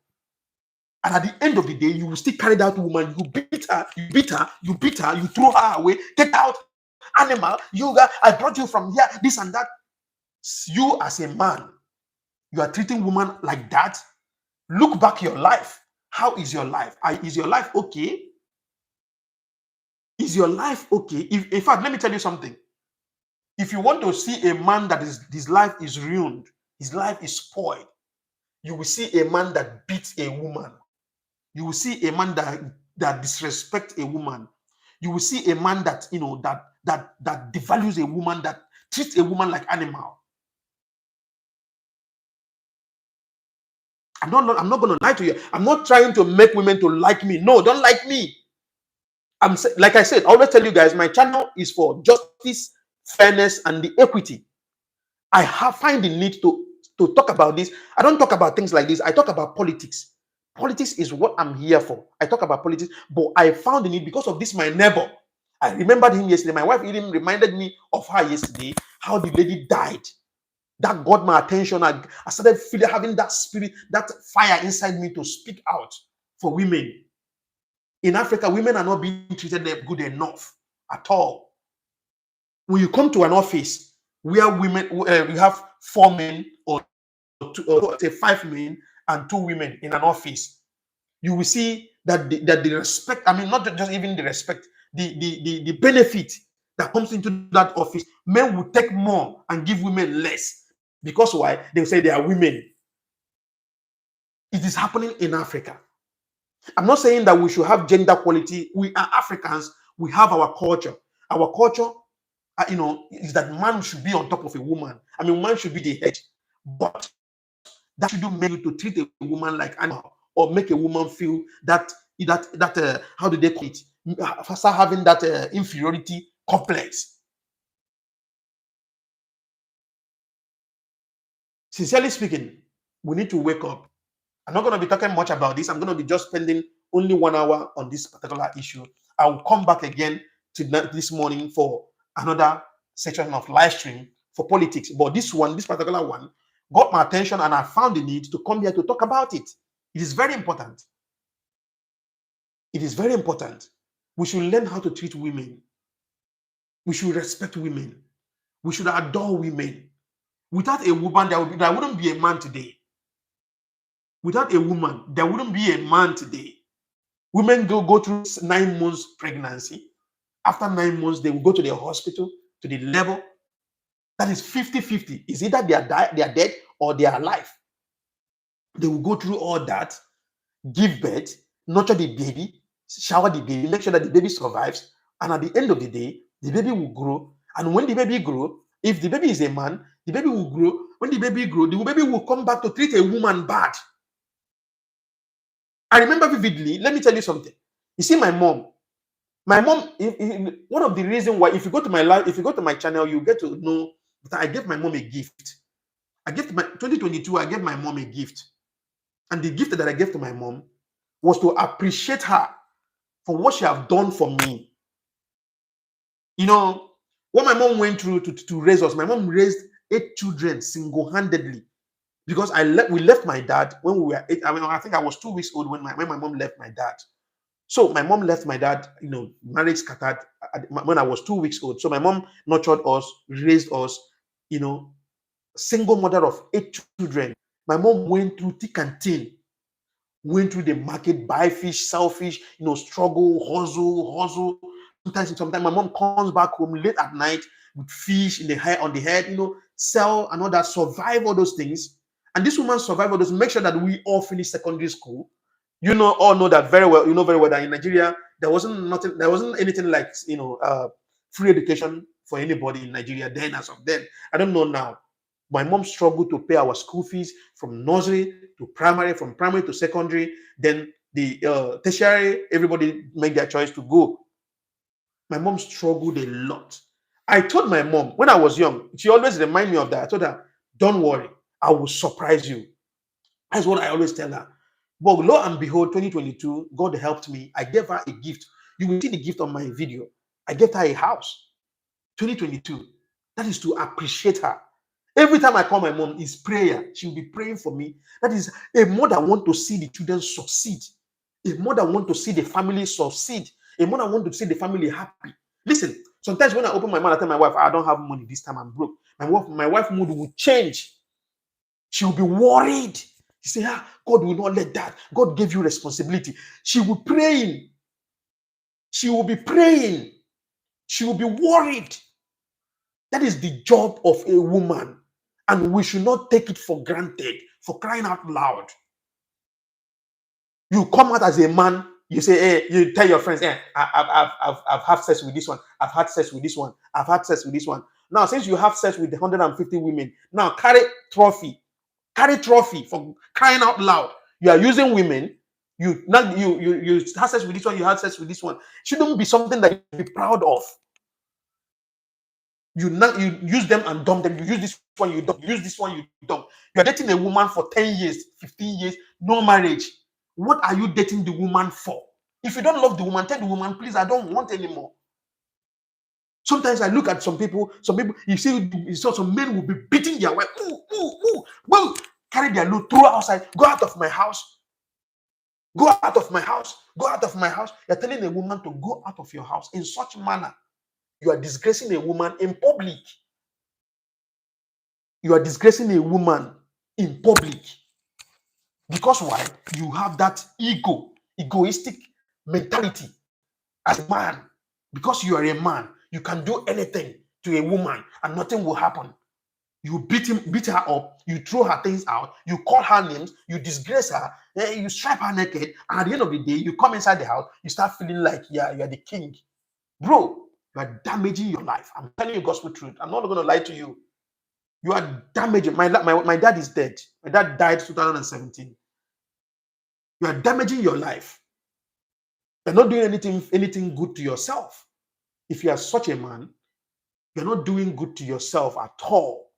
And at the end of the day, you will still carry that woman, you beat her, you beat her, you beat her, you throw her away, get out, animal, I brought you from here, this and that. You as a man, you are treating woman like that. Look back your life. How is your life? Is your life okay? Is your life okay? In fact, let me tell you something. If you want to see a man that his life is ruined, his life is spoiled, you will see a man that beats a woman. You will see a man that disrespects a woman. You will see a man that that devalues a woman, that treats a woman like animal. I'm not going to lie to you. I'm not trying to make women to like me. No, don't like me. Like I said, I always tell you guys, my channel is for justice, fairness, and the equity. I find the need to talk about this. I don't talk about things like this. I talk about politics. Politics is what I'm here for. I talk about politics, but I found the need because of this, my neighbor. I remembered him yesterday. My wife even reminded me of her yesterday, how the lady died. That got my attention. I started having that spirit, that fire inside me to speak out for women. In Africa, women are not being treated good enough at all. When you come to an office where women, you have 4 men or 5 men and 2 women in an office, you will see that the respect, I mean, not just even the respect, the benefit that comes into that office, men will take more and give women less. Because why? They say they are women. It is happening in Africa. I'm not saying that we should have gender equality. We are Africans. We have our culture. Our culture, is that man should be on top of a woman. I mean, man should be the head. But that shouldn't make you to treat a woman like animal or make a woman feel that how do they call it? Start having that inferiority complex. Sincerely speaking, we need to wake up. I'm not going to be talking much about this. I'm going to be just spending only 1 hour on this particular issue. I will come back again this morning for another section of live stream for politics. But this particular one, got my attention, and I found the need to come here to talk about it. It is very important. It is very important. We should learn how to treat women. We should respect women. We should adore women. Without a woman, there wouldn't be a man today. Without a woman, there wouldn't be a man today. Women go through 9 months pregnancy. After 9 months, they will go to the hospital, to the level. That is 50-50. It's either they are dead or they are alive. They will go through all that, give birth, nurture the baby, shower the baby, make sure that the baby survives. And at the end of the day, the baby will grow. And when the baby grows, if the baby is a man, the baby will grow. When the baby grows, the baby will come back to treat a woman bad. I remember vividly. Let me tell you something. You see, my mom, one of the reasons why, if you go to my channel, you get to know that I gave my mom a gift. 2022, I gave my mom a gift. And the gift that I gave to my mom was to appreciate her for what she have done for me. What my mom went through to raise us. My mom raised 8 children single-handedly. Because we left my dad when we were 8. I think I was 2 weeks old when my mom left my dad. So my mom left my dad, marriage scattered when I was 2 weeks old. So my mom nurtured us, raised us, single mother of 8 children. My mom went through thick and thin, went through the market, buy fish, sell fish, struggle, hustle. Sometimes my mom comes back home late at night with fish on the head, sell and all that, survive all those things. And this woman survived all those, make sure that we all finish secondary school. All know that very well. You know very well that in Nigeria, there wasn't anything like, free education for anybody in Nigeria then as of then. I don't know now. My mom struggled to pay our school fees from nursery to primary, from primary to secondary. Then the tertiary, everybody made their choice to go. My mom struggled a lot. I told my mom when I was young, she always remind me of that. I told her, don't worry, I will surprise you. That's what I always tell her. But lo and behold, 2022, God helped me. I gave her a gift. You will see the gift on my video. I gave her a house. 2022. That is to appreciate her. Every time I call my mom, it's prayer. She will be praying for me. That is a mother want to see the children succeed. A mother want to see the family succeed. A mother want to see the family happy. Listen, sometimes when I open my mouth, I tell my wife, I don't have money this time, I'm broke. My wife mood will change. She will be worried. She say, God will not let that. God gave you responsibility. She will be praying. She will be praying. She will be worried. That is the job of a woman. And we should not take it for granted, for crying out loud. You come out as a man, you say, hey, you tell your friends, hey, I've had sex with this one. I've had sex with this one. I've had sex with this one. Now, since you have sex with 150 women, now carry trophy. Carry trophy for crying out loud. You are using women. You had sex with this one. You had sex with this one. Shouldn't be something that you be proud of. You use them and dump them. You use this one, you dump. You use this one, you dump. You are dating a woman for 10 years, 15 years, no marriage. What are you dating the woman for? If you don't love the woman, tell the woman, please, I don't want anymore. Sometimes I look at some people, you see some men will be beating their wife. Ooh, carry their load, throw outside, go out of my house. Go out of my house. Go out of my house. You're telling a woman to go out of your house in such manner. You are disgracing a woman in public. You are disgracing a woman in public. Because why? You have that egoistic mentality as a man. Because you are a man, you can do anything to a woman and nothing will happen. You beat her up, you throw her things out, you call her names, you disgrace her, you strip her naked, and at the end of the day, you come inside the house, you start feeling like you are the king. Bro, you are damaging your life. I'm telling you gospel truth. I'm not going to lie to you. You are damaging. My dad is dead. My dad died 2017. You are damaging your life. You're not doing anything good to yourself. If you are such a man, you're not doing good to yourself at all.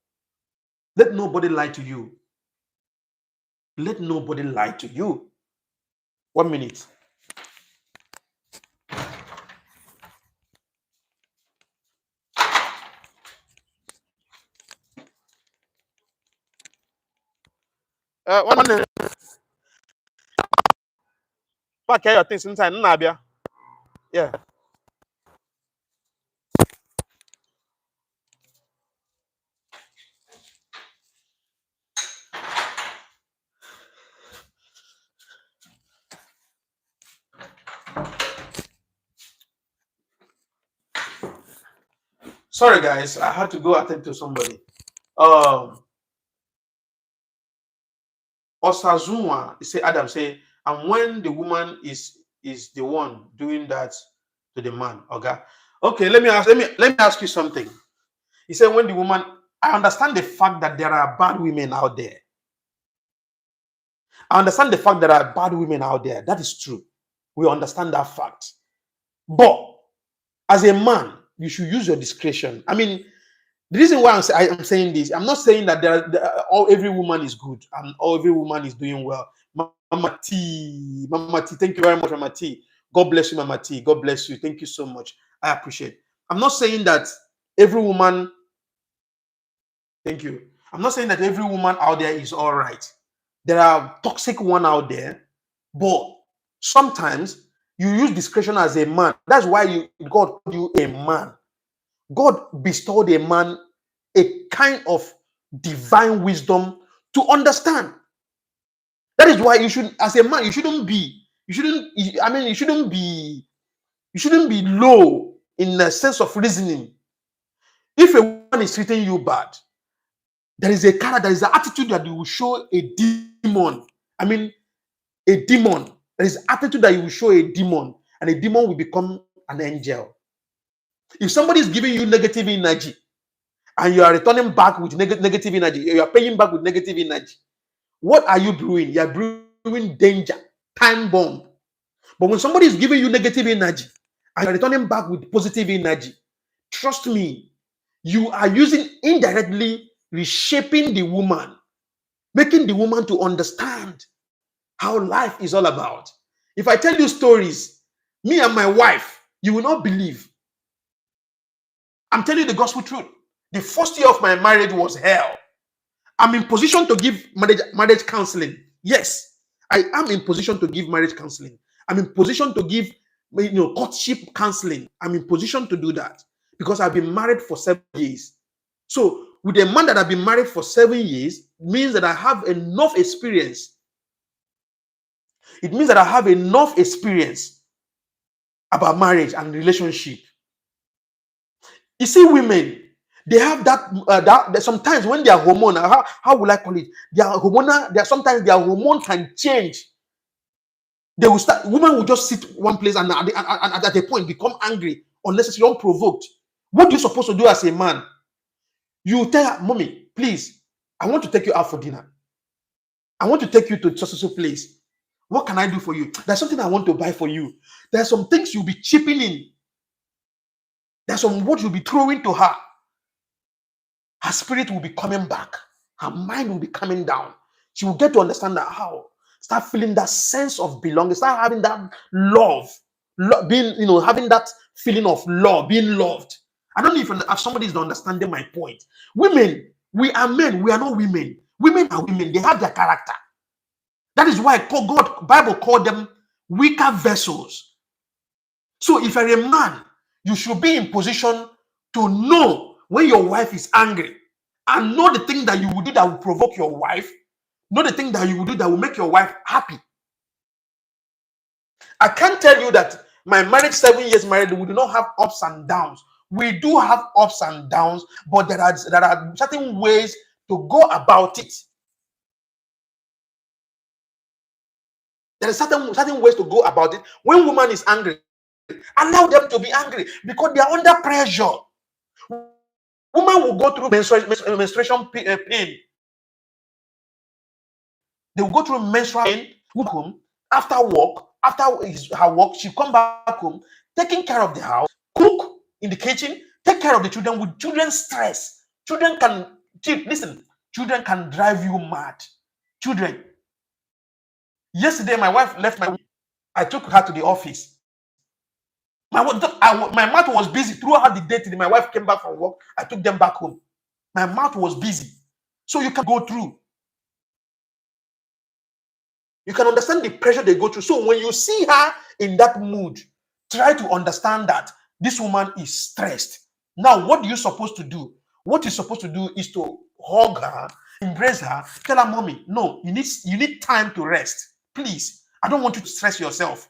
Let nobody lie to you. Let nobody lie to you. 1 minute. One minute. Pack your things inside. Nabia. Yeah. Sorry, guys. I had to go attend to somebody. Osazuma, Adam say, and when the woman is the one doing that to the man, okay, let me ask you something. He said, when the woman, I understand the fact that there are bad women out there. I understand the fact that there are bad women out there. That is true. We understand that fact. But as a man, you should use your discretion. I mean, the reason why I'm saying this, I'm not saying that every woman is good and every woman is doing well. Mama T, thank you very much, Mama T. God bless you, Mama T. God bless you. Thank you so much. I appreciate it. I'm not saying that every woman, thank you. I'm not saying that every woman out there is all right. There are toxic one out there, but sometimes you use discretion as a man. That's why God called you a man. God bestowed a man a kind of divine wisdom to understand. That is why you should, as a man, you shouldn't be low in the sense of reasoning. If a woman is treating you bad, there is an attitude that you will show a demon. I mean, a demon. There is attitude that you will show a demon, and a demon will become an angel. If somebody is giving you negative energy, and you are returning back with negative energy, you are paying back with negative energy, what are you brewing? You are brewing danger, time bomb. But when somebody is giving you negative energy, and you're returning back with positive energy, trust me, you are using indirectly reshaping the woman, making the woman to understand how life is all about. If I tell you stories, me and my wife, you will not believe. I'm telling you the gospel truth. The first year of my marriage was hell. I'm in position to give marriage counseling. Yes, I am in position to give marriage counseling. I'm in position to give courtship counseling. I'm in position to do that because I've been married for 7 years. So with a man that I've been married for 7 years means that I have enough experience. It means that I have enough experience about marriage and relationship. You see, women, they have that sometimes when they are hormonal, how will I call it? They are hormonal. Sometimes their hormone can change. They will start. Women will just sit one place and at a point become angry unless it's unprovoked. What are you supposed to do as a man? You tell her, mommy, please, I want to take you out for dinner. I want to take you to such a place. What can I do for you? There's something I want to buy for you. There's some things you'll be chipping in. There's some words you'll be throwing to her. Her spirit will be coming back. Her mind will be coming down. She will get to understand that how. Start feeling that sense of belonging. Start having that love. Being, having that feeling of love, being loved. I don't know if somebody is understanding my point. Women, we are men. We are not women. Women are women. They have their character. That is why Bible called them weaker vessels. So if you're a man, you should be in position to know when your wife is angry and know the thing that you will do that will provoke your wife. Know the thing that you will do that will make your wife happy. I can't tell you that my marriage, 7 years married, we do not have ups and downs. We do have ups and downs, but there are certain ways to go about it. There are certain ways to go about it. When woman is angry, allow them to be angry because they are under pressure. Woman will go through menstruation pain. They will go through menstrual pain. Home after work, after her work, she come back home, taking care of the house, cook in the kitchen, take care of the children. With children's stress, children can drive you mad. Children. Yesterday, my wife left I took her to the office. My mouth was busy throughout the day till my wife came back from work. I took them back home. My mouth was busy. So you can go through. You can understand the pressure they go through. So when you see her in that mood, try to understand that this woman is stressed. Now, what are you supposed to do? What you're supposed to do is to hug her, embrace her, tell her, mommy, no, you need time to rest. Please, I don't want you to stress yourself.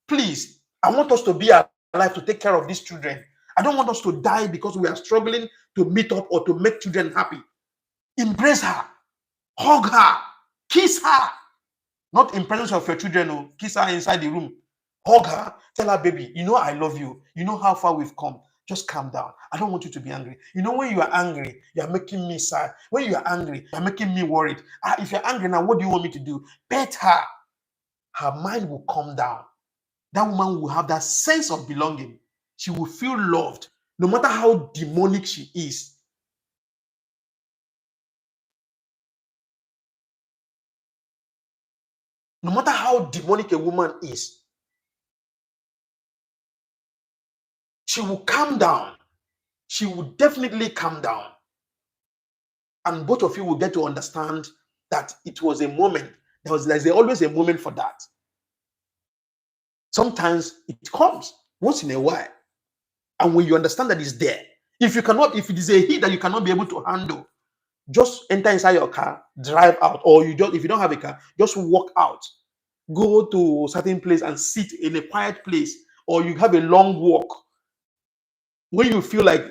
Please, I want us to be alive to take care of these children. I don't want us to die because we are struggling to meet up or to make children happy. Embrace her, hug her, kiss her. Not in presence of your children, no. Kiss her inside the room. Hug her. Tell her, baby, I love you. You know how far we've come. Just calm down. I don't want you to be angry. When you are angry, you are making me sad. When you are angry, you are making me worried. If you're angry now, what do you want me to do? Pet her. Her mind will calm down. That woman will have that sense of belonging. She will feel loved, no matter how demonic she is. No matter how demonic a woman is, she will calm down. She will definitely calm down. And both of you will get to understand that it was a moment. There's always a moment for that. Sometimes it comes once in a while. And when you understand that it's there, if it is a heat that you cannot be able to handle, just enter inside your car, drive out, or if you don't have a car, just walk out. Go to a certain place and sit in a quiet place, or you have a long walk. When you feel like,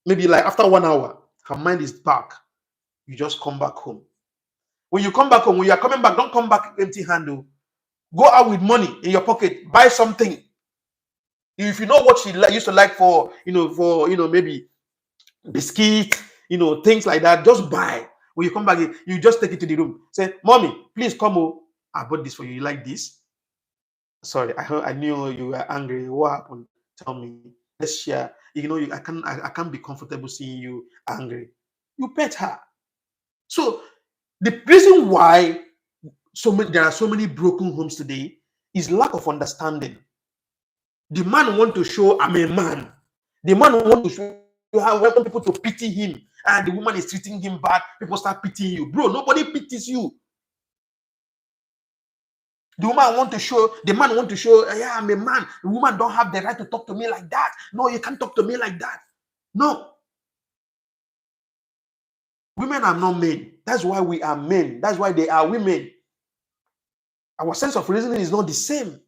maybe like after 1 hour, her mind is back, you just come back home. When you come back home, when you are coming back, don't come back empty-handed. Go out with money in your pocket, buy something. If you know what she used to like for maybe biscuit, things like that, just buy. When you come back, you just take it to the room. Say, mommy, please come over. I bought this for you. You like this? Sorry, I knew you were angry. What happened? tell me, let's share. I can't be comfortable seeing you angry. You pet her. So the reason why there are so many broken homes today is lack of understanding. The man want to show I'm a man. The man want to show how want people to pity him, and the woman is treating him bad. People start pitying you, bro. Nobody pities you. The man want to show, yeah, I'm a man. The woman don't have the right to talk to me like that. No, you can't talk to me like that. No. Women are not men. That's why we are men. That's why they are women. Our sense of reasoning is not the same.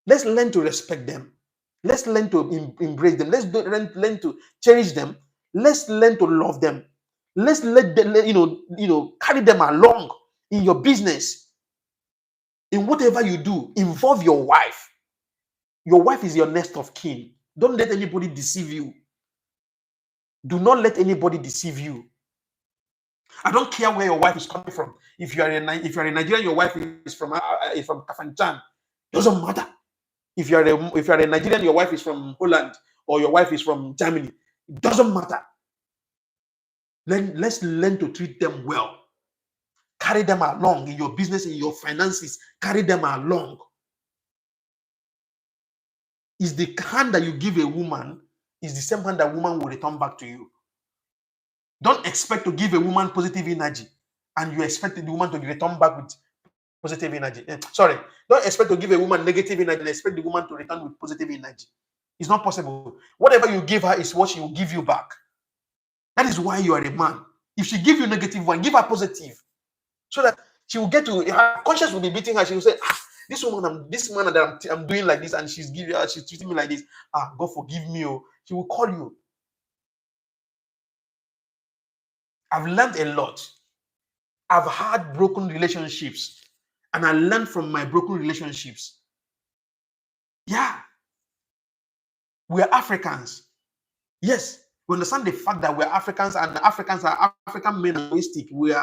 Let's learn to respect them. Let's learn to embrace them. Let's learn to cherish them. Let's learn to love them. Let's let them, carry them along in your business. In whatever you do, involve your wife. Your wife is your next of kin. Don't let anybody deceive you. Do not let anybody deceive you. I don't care where your wife is coming from. If you are a Nigerian, your wife is from Kafanchan. Doesn't matter. If you are a Nigerian, your wife is from Holland or your wife is from Germany. It doesn't matter. Let's learn to treat them well. Carry them along in your business, in your finances. Carry them along. Is the hand that you give a woman is the same hand that woman will return back to you. Don't expect to give a woman positive energy and you expect the woman to return back with positive energy. Don't expect to give a woman negative energy and expect the woman to return with positive energy. It's not possible. Whatever you give her is what she will give you back. That is why you are a man. If she gives you negative one, give her positive. So that she will get to, her conscience will be beating her. She will say, this man that I'm doing like this and she's treating me like this. God forgive me. She will call you. I've learned a lot. I've had broken relationships and I learned from my broken relationships. Yeah. We are Africans. Yes. We understand the fact that we're Africans and African men are egoistic. We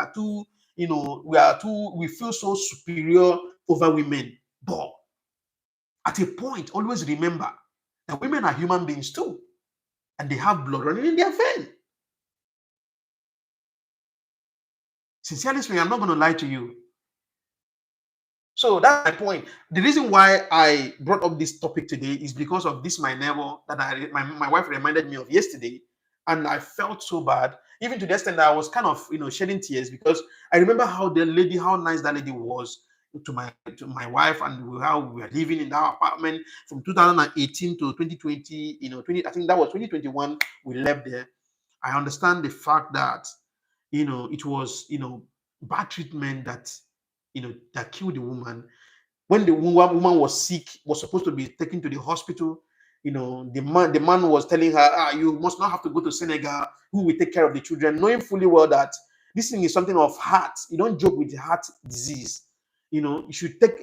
feel so superior over women. But at a point, always remember that women are human beings too. And they have blood running in their veins. Sincerely speaking, I'm not going to lie to you. So that's my point. The reason why I brought up this topic today is because of this my neighbor that my wife reminded me of yesterday, and I felt so bad, even to the extent that I was kind of shedding tears because I remember how nice that lady was to my wife and how we were living in that apartment from 2018 to 2020. I think that was 2021 we left there. I understand the fact that it was bad treatment that that killed the woman. When the woman was sick, was supposed to be taken to the hospital, the man was telling her, you must not have to go to Senegal, who will take care of the children, knowing fully well that this thing is something of heart. You don't joke with heart disease. You should take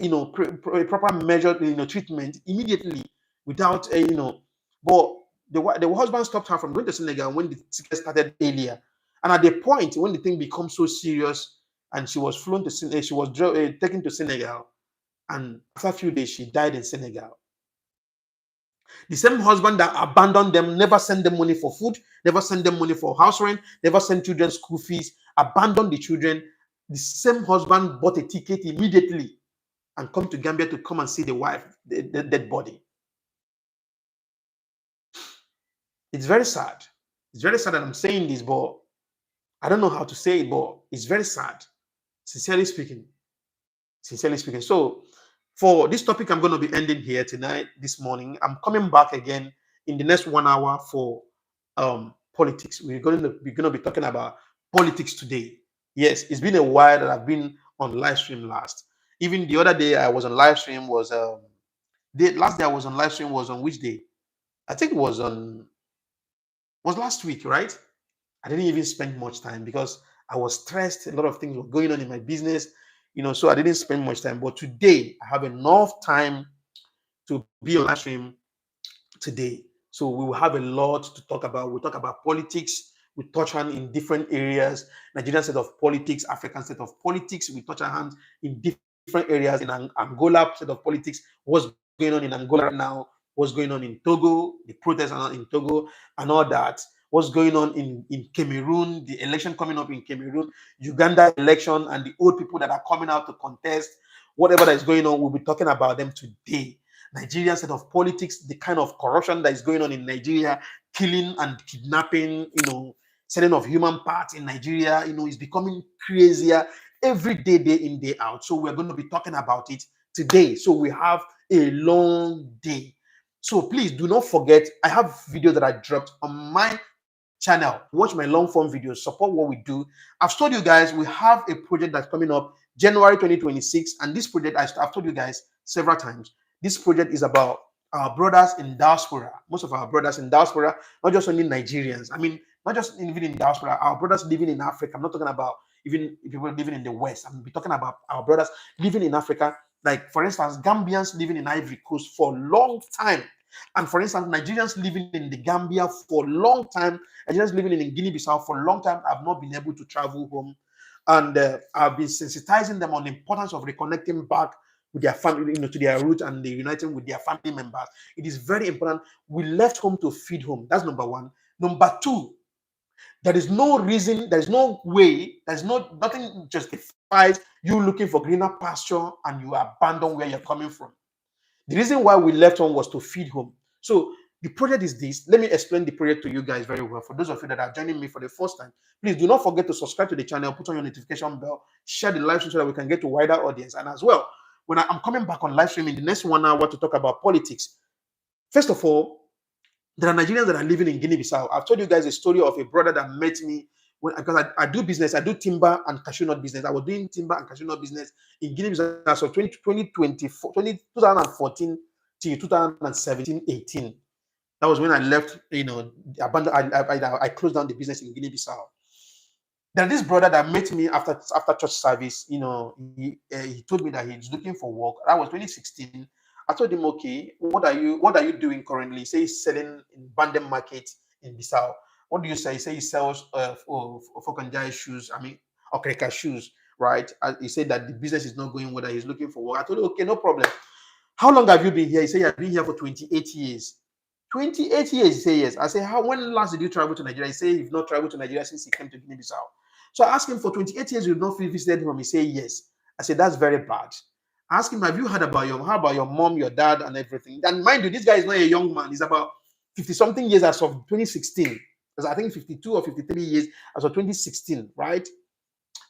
proper measure treatment immediately without but the husband stopped her from going to Senegal when the sickness started earlier. And at the point when the thing becomes so serious and she was flown to she was taken to Senegal, and after a few days she died in Senegal. The same husband that abandoned them, never sent them money for food, never sent them money for house rent, never sent children school fees, abandoned the children. The same husband bought a ticket immediately and come to Gambia to come and see the wife, the dead body. It's very sad. It's very sad that I'm saying this, but I don't know how to say it, but it's very sad. Sincerely speaking. So for this topic, I'm going to be ending here tonight, this morning. I'm coming back again in the next 1 hour for politics. We're going to be talking about politics today. Yes, it's been a while that I've been on live stream last. Even the other day I was on live stream was the last day I was on live stream was on which day? I think it was last week, right? I didn't even spend much time because I was stressed. A lot of things were going on in my business, so I didn't spend much time. But today, I have enough time to be on live stream today. So we will have a lot to talk about. We'll talk about politics. We touch on in different areas. Nigerian state of politics, African state of politics. We touch our hands in different areas. In Angola state of politics, what's going on in Angola right now, what's going on in Togo, the protests in Togo, and all that. What's going on in Cameroon, the election coming up in Cameroon, Uganda election, and the old people that are coming out to contest, whatever that is going on, we'll be talking about them today. Nigerian set of politics, the kind of corruption that is going on in Nigeria, killing and kidnapping, selling of human parts in Nigeria, is becoming crazier every day, day in, day out. So we're going to be talking about it today. So we have a long day. So please do not forget, I have videos that I dropped on my channel. Watch my long form videos, support what we do. I've told you guys we have a project that's coming up January 2026, and this project, I've told you guys several times, this project is about our brothers in diaspora. Most of our brothers in diaspora, not just only Nigerians. I mean, not just living in diaspora, our brothers living in Africa. I'm not talking about even people living in the West. I'm talking about our brothers living in Africa. Like, for instance, Gambians living in Ivory Coast for a long time. And for instance, Nigerians living in the Gambia for a long time, Nigerians living in Guinea-Bissau for a long time have not been able to travel home. And I've been sensitizing them on the importance of reconnecting back with their family, to their roots, and uniting with their family members. It is very important. We left home to feed home. That's number one. Number two, there is no reason, there is no way, nothing justifies you looking for greener pasture and you abandon where you're coming from. The reason why we left home was to feed home. So the project is this. Let me explain the project to you guys very well. For those of you that are joining me for the first time, please do not forget to subscribe to the channel, put on your notification bell, share the live stream so that we can get to wider audience. And as well, when I'm coming back on live stream in the next 1 hour to talk about politics, first of all, there are Nigerians that are living in Guinea-Bissau. I've told you guys a story of a brother that met me because I do business. I do timber and cashew nut business. I was doing timber and cashew nut business in Guinea-Bissau. So 2014 to 2017, 18. That was when I left, I closed down the business in Guinea-Bissau. Then this brother that met me after church service, he told me that he's looking for work. That was 2016. I told him, okay, what are you doing currently? He says he's selling in Bandem Market in Bissau. What do you say? He says he sells Fokanjai shoes, Okreka shoes, right? He said that the business is not going well, that he's looking for work. I told him, okay, no problem. How long have you been here? He said, I've been here for 28 years. 28 years, he said, yes. I said, when last did you travel to Nigeria? He said, he's not traveled to Nigeria since he came to Guinea-Bissau. So I asked him, for 28 years, you've not visited him? He said, yes. I said, that's very bad. I asked him, have you heard about how about your mom, your dad, and everything? And mind you, this guy is not a young man. He's about 50-something years as of 2016. I think 52 or 53 years as of 2016, right?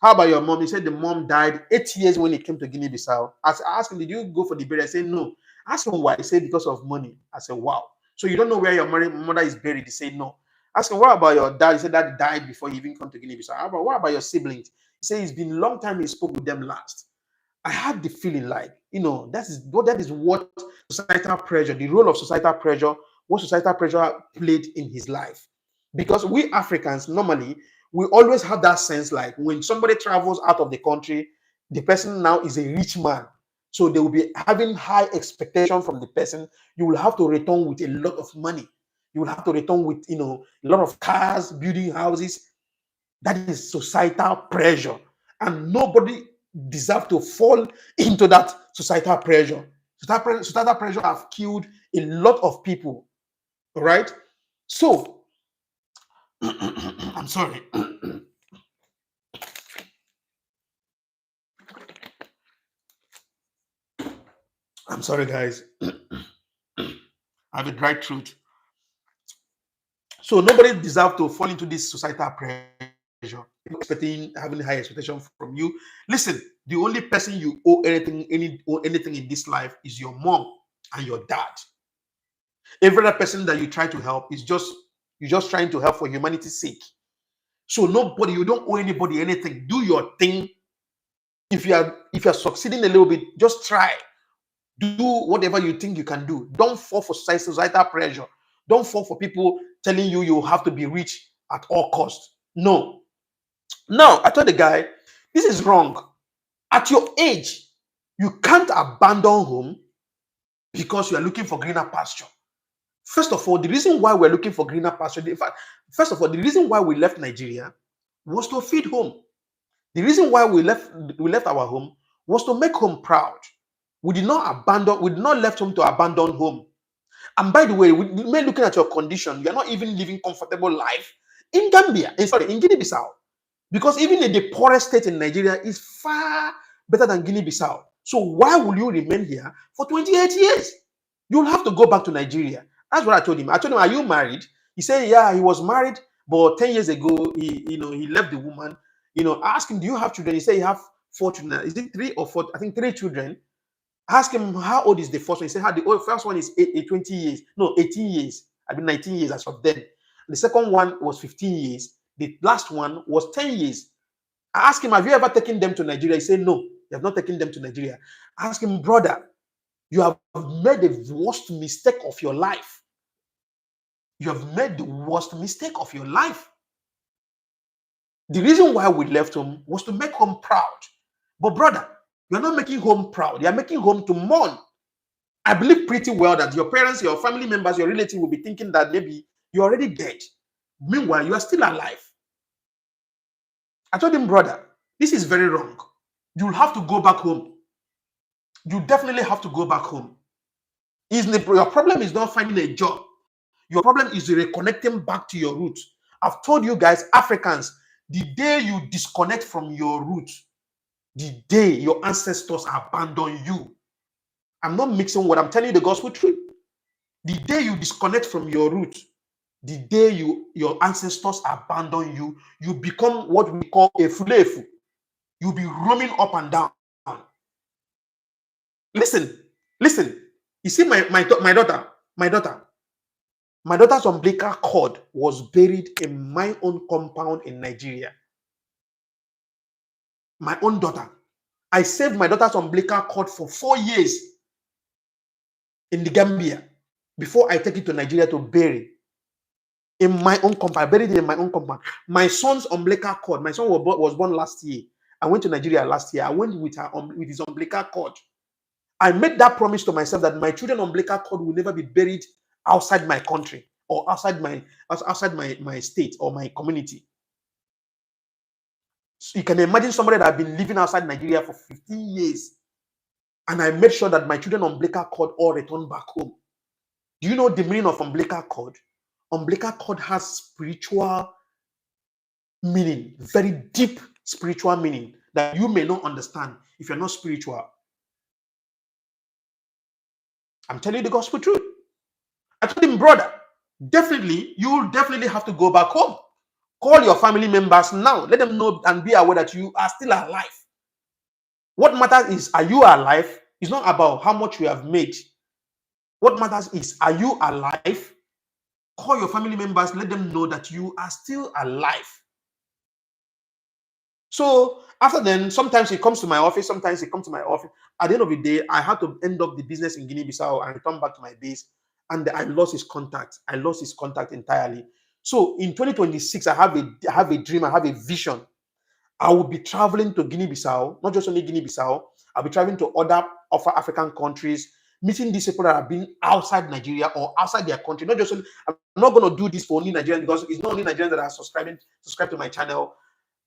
How about your mom? He said the mom died 8 years when he came to Guinea-Bissau. I asked him, did you go for the burial? I said, no. I asked him why. He said, because of money. I said, wow. So you don't know where your mother is buried? He said, no. Ask him, what about your dad? He said, that died before he even come to Guinea-Bissau. What about your siblings? He said, it's been a long time he spoke with them last. I had the feeling like, that is what societal pressure, the role of societal pressure, what societal pressure played in his life. Because we Africans, normally, we always have that sense like when somebody travels out of the country, the person now is a rich man. So they will be having high expectation from the person. You will have to return with a lot of money. You will have to return with, a lot of cars, building houses. That is societal pressure. And nobody deserves to fall into that societal pressure. Societal pressure have killed a lot of people. All right? So, I'm sorry. I'm sorry, guys. I have a dry throat. So nobody deserves to fall into this societal pressure, having high expectation from you. Listen, the only person you owe anything in this life is your mom and your dad. Every other person that you try to help is you're just trying to help for humanity's sake. So you don't owe anybody anything. Do your thing. If you're succeeding a little bit, just try. Do whatever you think you can do. Don't fall for societal pressure. Don't fall for people telling you have to be rich at all costs. No. Now, I told the guy, this is wrong. At your age, you can't abandon home because you are looking for greener pasture. First of all, the reason why we're looking for greener pasture, in fact, first of all, the reason why we left Nigeria was to feed home. The reason why we left our home was to make home proud. We did not left home to abandon home. And by the way, looking at your condition, you are not even living comfortable life in Gambia, in Guinea-Bissau. Because even in the poorest state in Nigeria is far better than Guinea-Bissau. So why will you remain here for 28 years? You'll have to go back to Nigeria. That's what I told him. I told him, are you married? He said, yeah, he was married, but 10 years ago, he left the woman. I asked him, do you have children? He said, you have 4 children. Is it 3 or 4? I think 3 children. I asked him, how old is the first one? He said, the first one is 20 years. No, 18 years. I mean, 19 years as of then. The second one was 15 years. The last one was 10 years. I asked him, have you ever taken them to Nigeria? He said, no, you have not taken them to Nigeria. I asked him, brother, you have made the worst mistake of your life. You have made the worst mistake of your life. The reason why we left home was to make home proud. But brother, you're not making home proud. You're making home to mourn. I believe pretty well that your parents, your family members, your relatives will be thinking that maybe you're already dead. Meanwhile, you are still alive. I told him, brother, this is very wrong. You'll have to go back home. You definitely have to go back home. Your problem is not finding a job. Your problem is reconnecting back to your roots. I've told you guys, Africans, the day you disconnect from your roots, the day your ancestors abandon you. I'm not mixing what I'm telling you, the gospel truth. The day you disconnect from your roots, the day your ancestors abandon you, you become what we call a fulefu. You'll be roaming up and down. Listen. You see, my daughter's umbilical cord was buried in my own compound in Nigeria. My own daughter. I saved my daughter's umbilical cord for 4 years in the Gambia before I take it to Nigeria to bury. In my own compound, I buried it in my own compound. My son's umbilical cord, my son was born last year. I went to Nigeria last year. I went with his umbilical cord. I made that promise to myself that my children's umbilical cord will never be buried outside my country or outside my state or my community. So you can imagine somebody that had been living outside Nigeria for 15 years. And I made sure that my children's umbilical cord all returned back home. Do you know the meaning of umbilical cord? Umbilical cord has spiritual meaning, very deep spiritual meaning that you may not understand if you're not spiritual. I'm telling you the gospel truth. I told him, brother, you'll definitely have to go back home. Call your family members now. Let them know and be aware that you are still alive. What matters is, are you alive? It's not about how much you have made. What matters is, are you alive? Call your family members. Let them know that you are still alive. So after then, sometimes he comes to my office. Sometimes he comes to my office. At the end of the day, I had to end up the business in Guinea-Bissau and return back to my base. And I lost his contact. I lost his contact entirely. So in 2026, I have a dream. I have a vision. I will be traveling to Guinea-Bissau, not just only Guinea-Bissau. I'll be traveling to other African countries, meeting these people that have been outside Nigeria or outside their country. I'm not going to do this for only Nigerians, because it's not only Nigerians that are subscribed to my channel.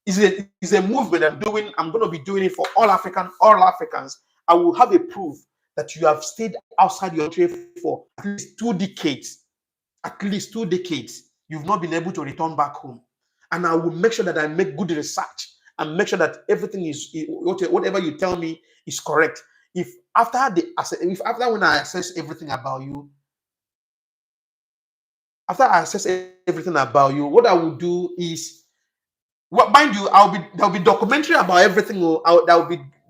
It's a movement I'm doing. I'm going to be doing it for all Africans. I will have a proof that you have stayed outside your country for at least 2 decades. At least 2 decades. You've not been able to return back home. And I will make sure that I make good research and make sure that everything is, whatever you tell me is correct. If after when I assess everything about you, what I will do is, mind you, there'll be documentary about everything.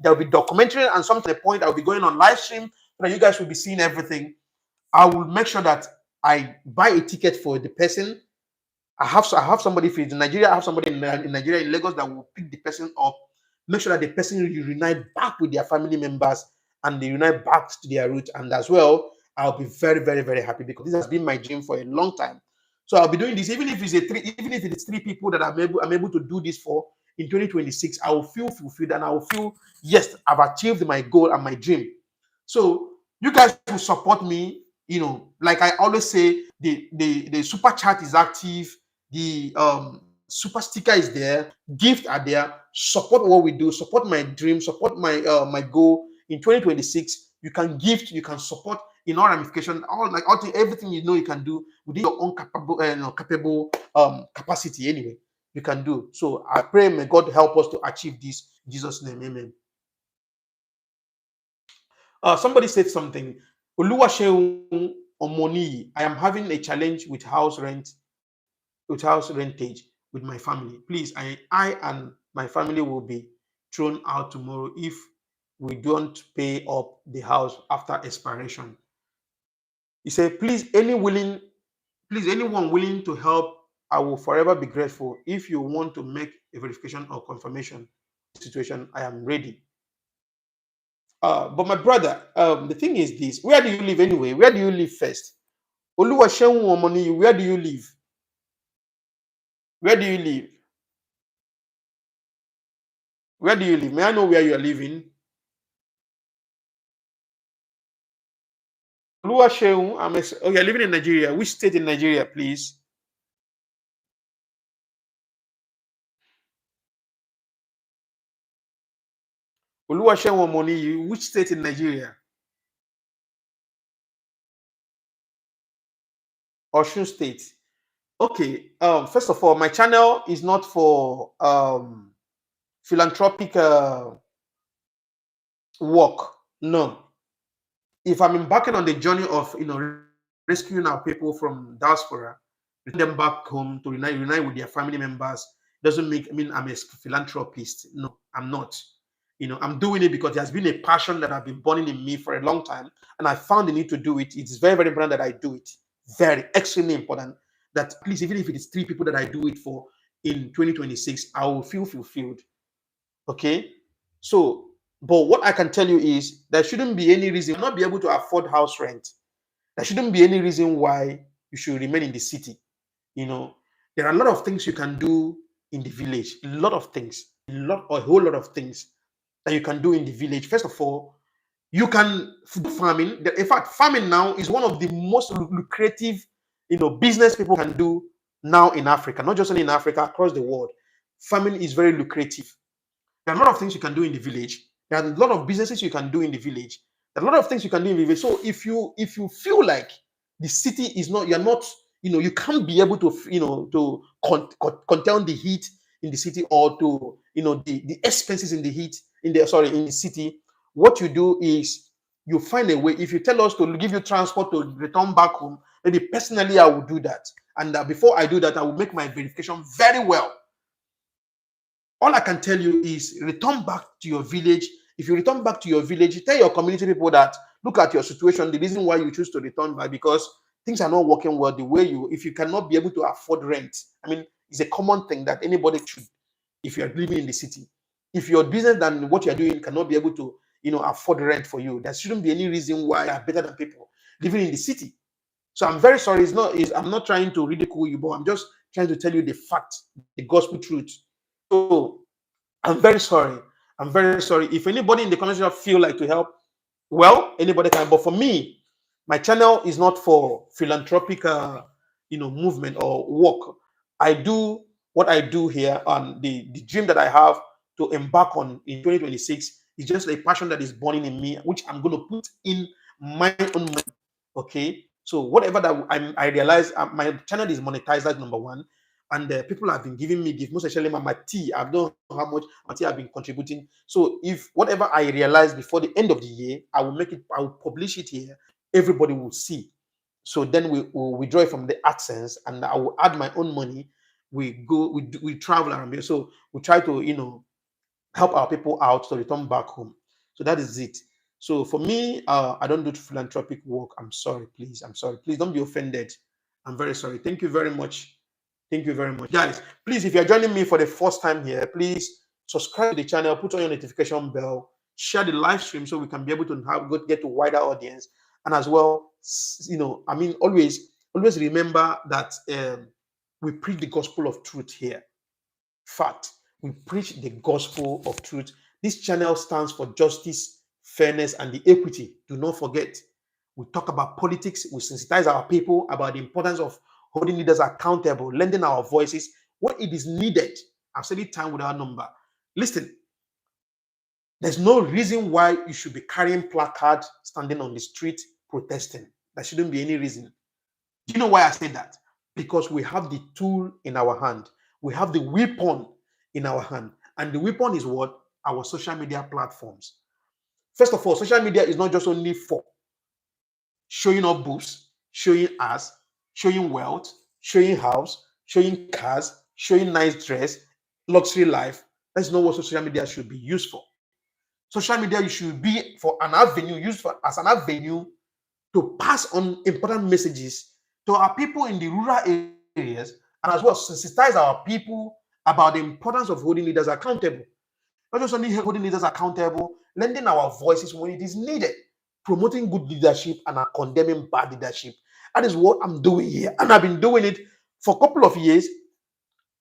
There'll be documentary, and something at the point I'll be going on live stream so that you guys will be seeing everything. I will make sure that I buy a ticket for the person. I have somebody in Nigeria. I have somebody in Nigeria, in Lagos, that will pick the person up, make sure that the person reunite back with their family members and they unite back to their roots. And as well, I'll be very, very, very happy, because this has been my dream for a long time. So I'll be doing this, even if it's 3 people that I'm able to do this for in 2026. I will feel fulfilled, and I will feel, yes, I've achieved my goal and my dream. So you guys will support me. Like I always say, the super chat is active, the super sticker is there, gifts are there. Support what we do, support my dream, support my goal in 2026. You can gift, you can support in all ramification, everything you know you can do within your own capable capacity anyway. You can do. So I pray may God help us to achieve this in Jesus' name. Amen. Somebody said something. Oluwaseun Omoni, I am having a challenge with house rentage with my family. Please, I and my family will be thrown out tomorrow if we don't pay up the house after expiration. He said, anyone willing to help, I will forever be grateful. If you want to make a verification or confirmation situation, I am ready. But my brother, the thing is this: where do you live anyway? Where do you live first? Oluwaseun Omoni, where do you live? Where do you live? Where do you live? May I know where you are living? Oluwaseun, you're living in Nigeria. Which state in Nigeria, please? Oluwaseun Omoni, which state in Nigeria? Osun State. Okay. First of all, my channel is not for philanthropic work. No. If I'm embarking on the journey of rescuing our people from diaspora, bring them back home to unite with their family members, doesn't mean I'm a philanthropist. No, I'm not. I'm doing it because there's been a passion that has been burning in me for a long time, and I found the need to do it. It's very, very important that I do it. Very, extremely important that at least even if it is 3 people that I do it for in 2026, I will feel fulfilled. Okay, so but what I can tell you is there shouldn't be any reason not be able to afford house rent. There shouldn't be any reason why you should remain in the city. There are a lot of things you can do in the village. A lot of things, a whole lot of things that you can do in the village. First of all, you can do farming. In fact, farming now is one of the most lucrative, business people can do now in Africa. Not just only in Africa, across the world. Farming is very lucrative. There are a lot of things you can do in the village. There are a lot of businesses you can do in the village. There are a lot of things you can do in the village. So if you feel like the city is not, you're not, you can't be able to, contain the heat in the city, or to, the expenses in the heat in the city. What you do is you find a way. If you tell us to give you transport to return back home, maybe personally I will do that. And before I do that, I will make my verification very well. All I can tell you is return back to your village. If you return back to your village, tell your community people that look at your situation. The reason why you choose to return back because things are not working well the way if you cannot be able to afford rent. I mean, it's a common thing that anybody should, if you're living in the city. If your business and what you're doing cannot be able to, afford rent for you, there shouldn't be any reason why you're better than people living in the city. So I'm very sorry. I'm not trying to ridicule you, but I'm just trying to tell you the fact, the gospel truth. So I'm very sorry. I'm very sorry. If anybody in the comment section feel like to help, well, anybody can. But for me, my channel is not for philanthropic, movement or work. I do what I do here, and the dream that I have to embark on in 2026 is just a passion that is burning in me, which I'm going to put in my own money. Okay. So whatever that I realize, my channel is monetized. That's number one. And people have been giving me gifts, most especially my tea. I don't know how much my tea have been contributing. So if whatever I realize before the end of the year, I will publish it here. Everybody will see. So then we will withdraw it from the AdSense, and I will add my own money. We travel around here. So we try to, help our people out to return back home. So that is it. So for me, I don't do philanthropic work. I'm sorry, please. I'm sorry. Please don't be offended. I'm very sorry. Thank you very much. Thank you very much. Guys, please, if you're joining me for the first time here, please subscribe to the channel, put on your notification bell, share the live stream so we can be able to get to a wider audience. And as well, always remember that we preach the gospel of truth here. Fact, we preach the gospel of truth. This channel stands for justice, fairness, and the equity. Do not forget. We talk about politics. We sensitize our people about the importance of holding leaders accountable, lending our voices when it is needed. I've said it time without number. Listen, There's no reason why you should be carrying placards, standing on the street, protesting. There shouldn't be any reason. Do you know why I say that? Because we have the tool in our hand. We have the weapon in our hand. And the weapon is what? Our social media platforms. First of all, social media is not just only for showing off boobs, showing ass, showing wealth, showing house, showing cars, showing nice dress, luxury life. That's not what social media should be used for. Social media should be for an avenue, used for as an avenue to pass on important messages to our people in the rural areas, and as well sensitize our people about the importance of holding leaders accountable. Not just only holding leaders accountable, lending our voices when it is needed, promoting good leadership and condemning bad leadership. That is what I'm doing here. And I've been doing it for a couple of years.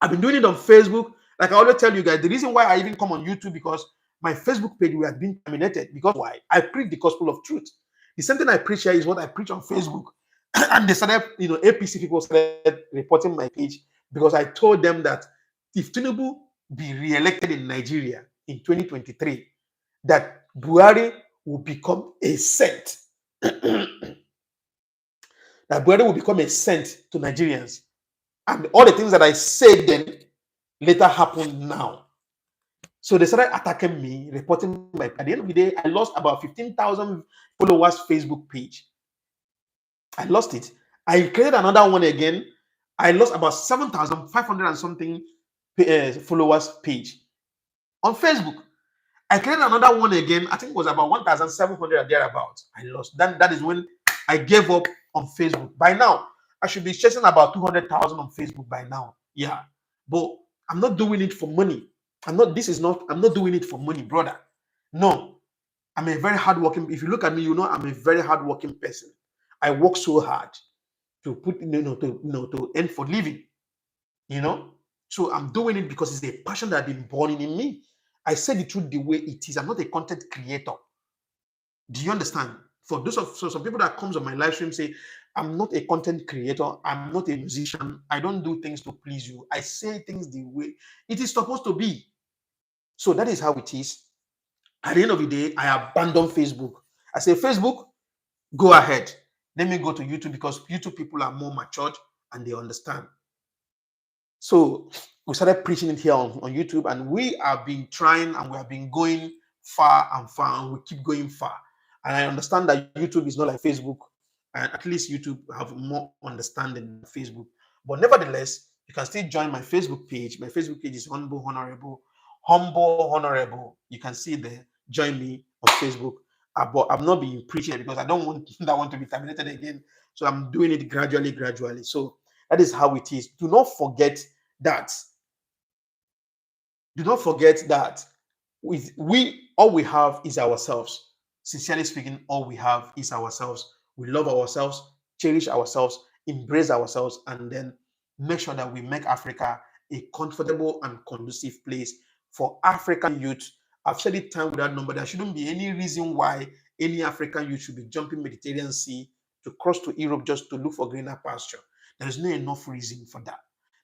I've been doing it on Facebook. Like I always tell you guys, the reason why I even come on YouTube, because my Facebook page we had been terminated. Because why? I preach the gospel of truth. The same thing I preach here is what I preach on Facebook. And they started, APC people started reporting my page because I told them that if Tinubu be re-elected in Nigeria in 2023, that Buhari will become a saint. That Buhari will become a saint to Nigerians. And all the things that I said then later happened now. So they started attacking me, reporting my. At the end of the day, I lost about 15,000 followers Facebook page. I lost it. I created another one again. I lost about 7,500 and something followers page on Facebook. I created another one again. I think it was about 1,700 thereabouts. I lost. That is when I gave up on Facebook. By now, I should be chasing about 200,000 on Facebook by now. Yeah, but I'm not doing it for money. I'm not doing it for money, brother. No, I'm a very hardworking. If you look at me, you know I'm a very hardworking person. I work so hard to put, to earn for living. So I'm doing it because it's a passion that has been born in me. I say the truth the way it is. I'm not a content creator. Do you understand? For those of some people that comes on my live stream say, I'm not a content creator, I'm not a musician, I don't do things to please you. I say things the way it is supposed to be. So that is how it is. At the end of the day, I abandon Facebook. I say, Facebook, go ahead. Let me go to YouTube because YouTube people are more matured and they understand. So we started preaching it here on YouTube, and we have been trying and we have been going far and far, and we keep going far. And I understand that YouTube is not like Facebook, and at least YouTube have more understanding than Facebook. But nevertheless, you can still join my Facebook page. My Facebook page is Humble Honorable. You can see there. Join me on Facebook. But I'm not being preaching because I don't want that one to be terminated again. So I'm doing it gradually. So that is how it is. Do not forget that. All we have is ourselves. Sincerely speaking, all we have is ourselves. We love ourselves, cherish ourselves, embrace ourselves, and then make sure that we make Africa a comfortable and conducive place for African youth. I've said it time without number. There shouldn't be any reason why any African youth should be jumping Mediterranean Sea to cross to Europe just to look for greener pasture. There is no enough reason for that.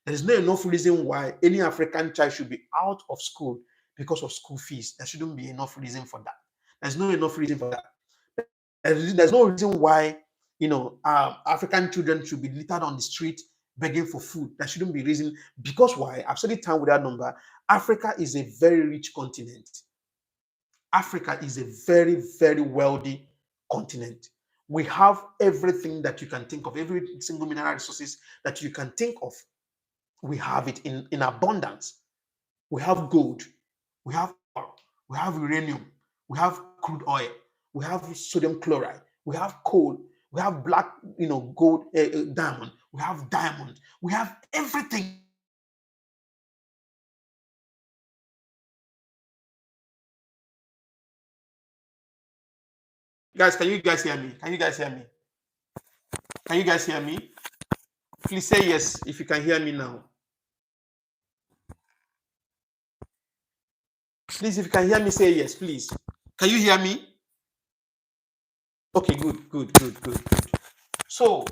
There is no enough reason why any African child should be out of school because of school fees. There shouldn't be enough reason for that. There's no enough reason for that. There's no reason why African children should be littered on the street begging for food. There shouldn't be reason. Because why? I've said it time without number. Africa is a very rich continent. Africa is a very, very wealthy continent. We have everything that you can think of, every single mineral resources that you can think of. We have it in abundance. We have gold, we have oil, we have uranium, we have crude oil, we have sodium chloride, we have coal, we have black, gold, diamond, we have diamond, we have everything. Guys, can you guys hear me? Can you guys hear me? Can you guys hear me? Please say yes if you can hear me now. Please, if you can hear me, say yes, please. Can you hear me? Okay, good. So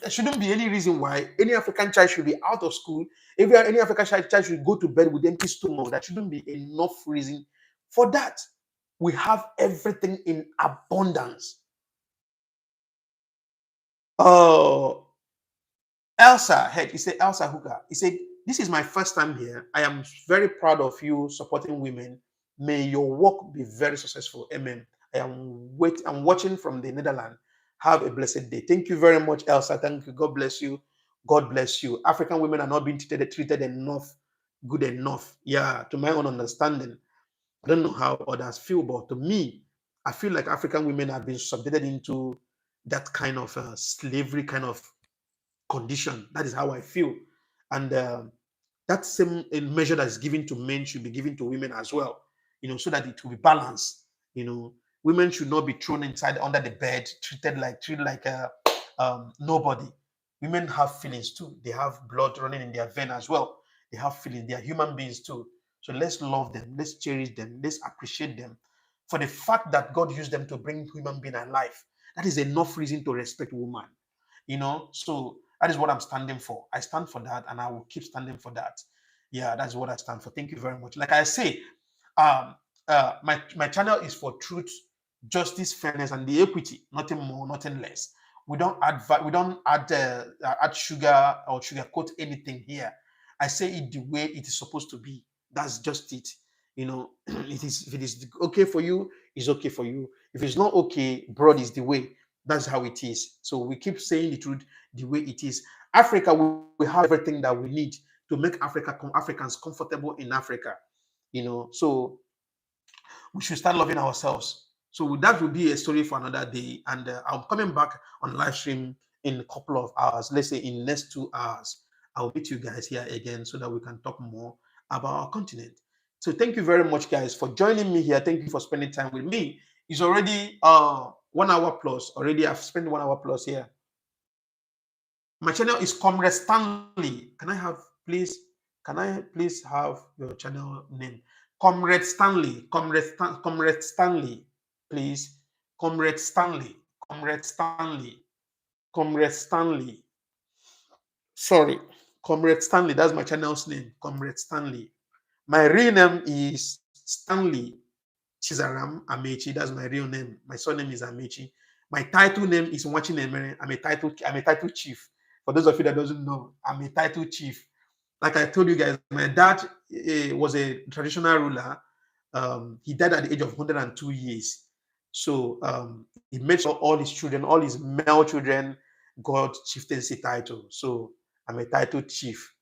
there shouldn't be any reason why any African child should be out of school. If any African child should go to bed with empty stomach, there shouldn't be enough reason for that. We have everything in abundance. Oh, Elsa head. He said, Elsa Hooker. He said, this is my first time here. I am very proud of you supporting women. May your work be very successful. Amen. I'm watching from the Netherlands. Have a blessed day. Thank you very much, Elsa. Thank you. God bless you. God bless you. African women are not being treated enough, good enough. Yeah, to my own understanding. I don't know how others feel, but to me, I feel like African women have been subjected into that kind of slavery kind of condition. That is how I feel. And that same measure that is given to men should be given to women as well, so that it will be balanced. Women should not be thrown inside under the bed, treated like nobody. Women have feelings too. They have blood running in their vein as well. They have feelings. They are human beings too. So let's love them. Let's cherish them. Let's appreciate them for the fact that God used them to bring human being alive. That is enough reason to respect woman. So that is what I'm standing for. I stand for that, and I will keep standing for that. Yeah, that's what I stand for. Thank you very much. Like I say, um my channel is for truth, justice, fairness, and the equity. Nothing more, nothing less. We don't add sugar or sugarcoat anything here. I say it the way it is supposed to be. That's just it. If it is okay for you, it's okay for you. If it's not okay, broad is the way. That's how it is. So we keep saying the truth the way it is. Africa, we have everything that we need to make Africans comfortable in Africa. So we should start loving ourselves. So that will be a story for another day. And I'm coming back on live stream in a couple of hours. Let's say in next 2 hours, I'll meet you guys here again so that we can talk more about our continent. So thank you very much, guys, for joining me here. Thank you for spending time with me. It's already 1 hour plus. Already I've spent 1 hour plus here. My channel is Comrade-Stanley. Can I please have your channel name? Comrade-Stanley. Comrade-Stanley, please. Comrade-Stanley. Comrade-Stanley. Comrade-Stanley. Sorry. Comrade-Stanley. That's my channel's name. Comrade-Stanley. My real name is Stanley Chizaram Amechi. That's my real name. My surname is Amechi. My title name is Watching Emere. I'm a title chief. For those of you that doesn't know, I'm a title chief. Like I told you guys, my dad was a traditional ruler. He died at the age of 102 years. So he made sure all his children, all his male children, got chieftaincy title. So I'm a title chief.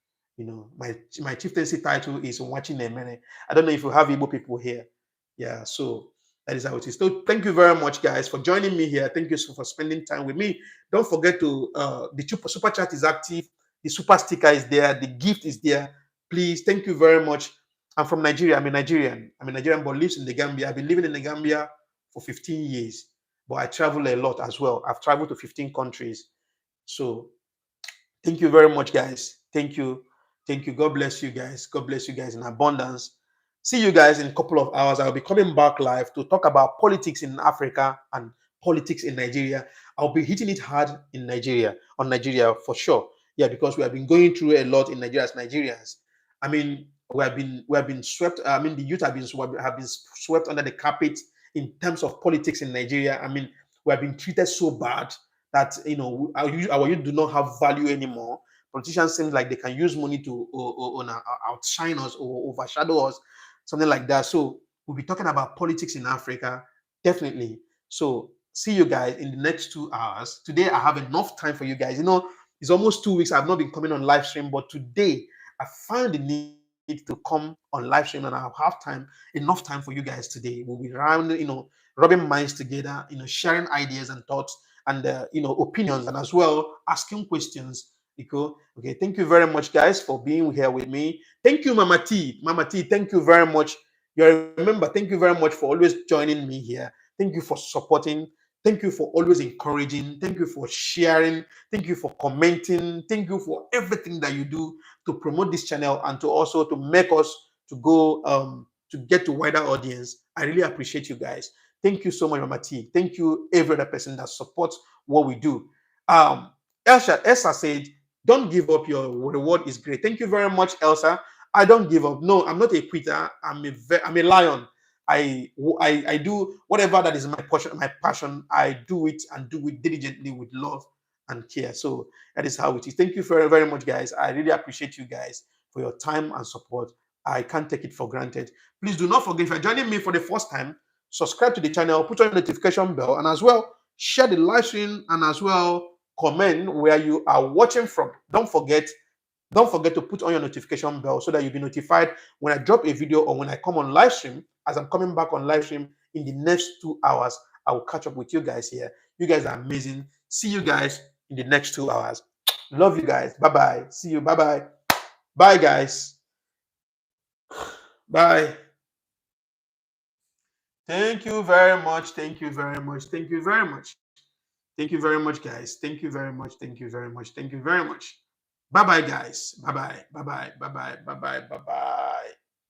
My chieftaincy title is Watching Emere. I don't know if you have Igbo people here. Yeah, so that is how it is. So thank you very much, guys, for joining me here. Thank you for spending time with me. Don't forget to the super chat is active. The super sticker is there. The gift is there. Please, thank you very much. I'm from Nigeria. I'm a Nigerian, but lives in the Gambia. I've been living in the Gambia for 15 years, but I travel a lot as well. I've traveled to 15 countries. So thank you very much, guys. Thank you. Thank you. God bless you guys. God bless you guys in abundance. See you guys in a couple of hours. I'll be coming back live to talk about politics in Africa and politics in Nigeria. I'll be hitting it hard in Nigeria, on Nigeria for sure. Yeah, because we have been going through a lot in Nigeria as Nigerians. I mean, we have been swept. I mean, the youth have been swept under the carpet in terms of politics in Nigeria. I mean, we have been treated so bad that our youth do not have value anymore. Politicians seem like they can use money to outshine us or overshadow us, something like that. So we'll be talking about politics in Africa, definitely. So see you guys in the next 2 hours. Today I have enough time for you guys. It's almost 2 weeks I've not been coming on live stream, but today I found the need to come on live stream, and I'll have enough time for you guys today. We'll be around, rubbing minds together, sharing ideas and thoughts and opinions, and as well asking questions. Okay, thank you very much, guys, for being here with me. Thank you, Mama T. Thank you very much. Remember, thank you very much for always joining me here. Thank you for supporting. Thank you for always encouraging. Thank you for sharing. Thank you for commenting. Thank you for everything that you do to promote this channel and to also to make us to go to get to wider audience. I really appreciate you guys. Thank you so much, Mama T. Thank you, every other person that supports what we do. Elsa said, don't give up. Your reward is great. Thank you very much, Elsa. I don't give up. No, I'm not a quitter. I'm a lion. I do whatever that is my passion. I do it and do it diligently with love and care. So that is how it is. Thank you very, very much, guys. I really appreciate you guys for your time and support. I can't take it for granted. Please do not forget, if you're joining me for the first time, subscribe to the channel, put on the notification bell, and as well share the live stream, and as well comment where you are watching from. Don't forget to put on your notification bell so that you'll be notified when I drop a video or when I come on live stream. As I'm coming back on live stream in the next 2 hours, I will catch up with you guys here. You guys are amazing. See you guys in the next 2 hours. Love you guys. Bye-bye. See you. Bye-bye. Bye, guys. Bye. Thank you very much. Thank you very much. Thank you very much. Thank you very much, guys. Thank you very much. Thank you very much. Thank you very much. Bye-bye, guys. Bye-bye. Bye-bye. Bye-bye. Bye-bye. Bye-bye.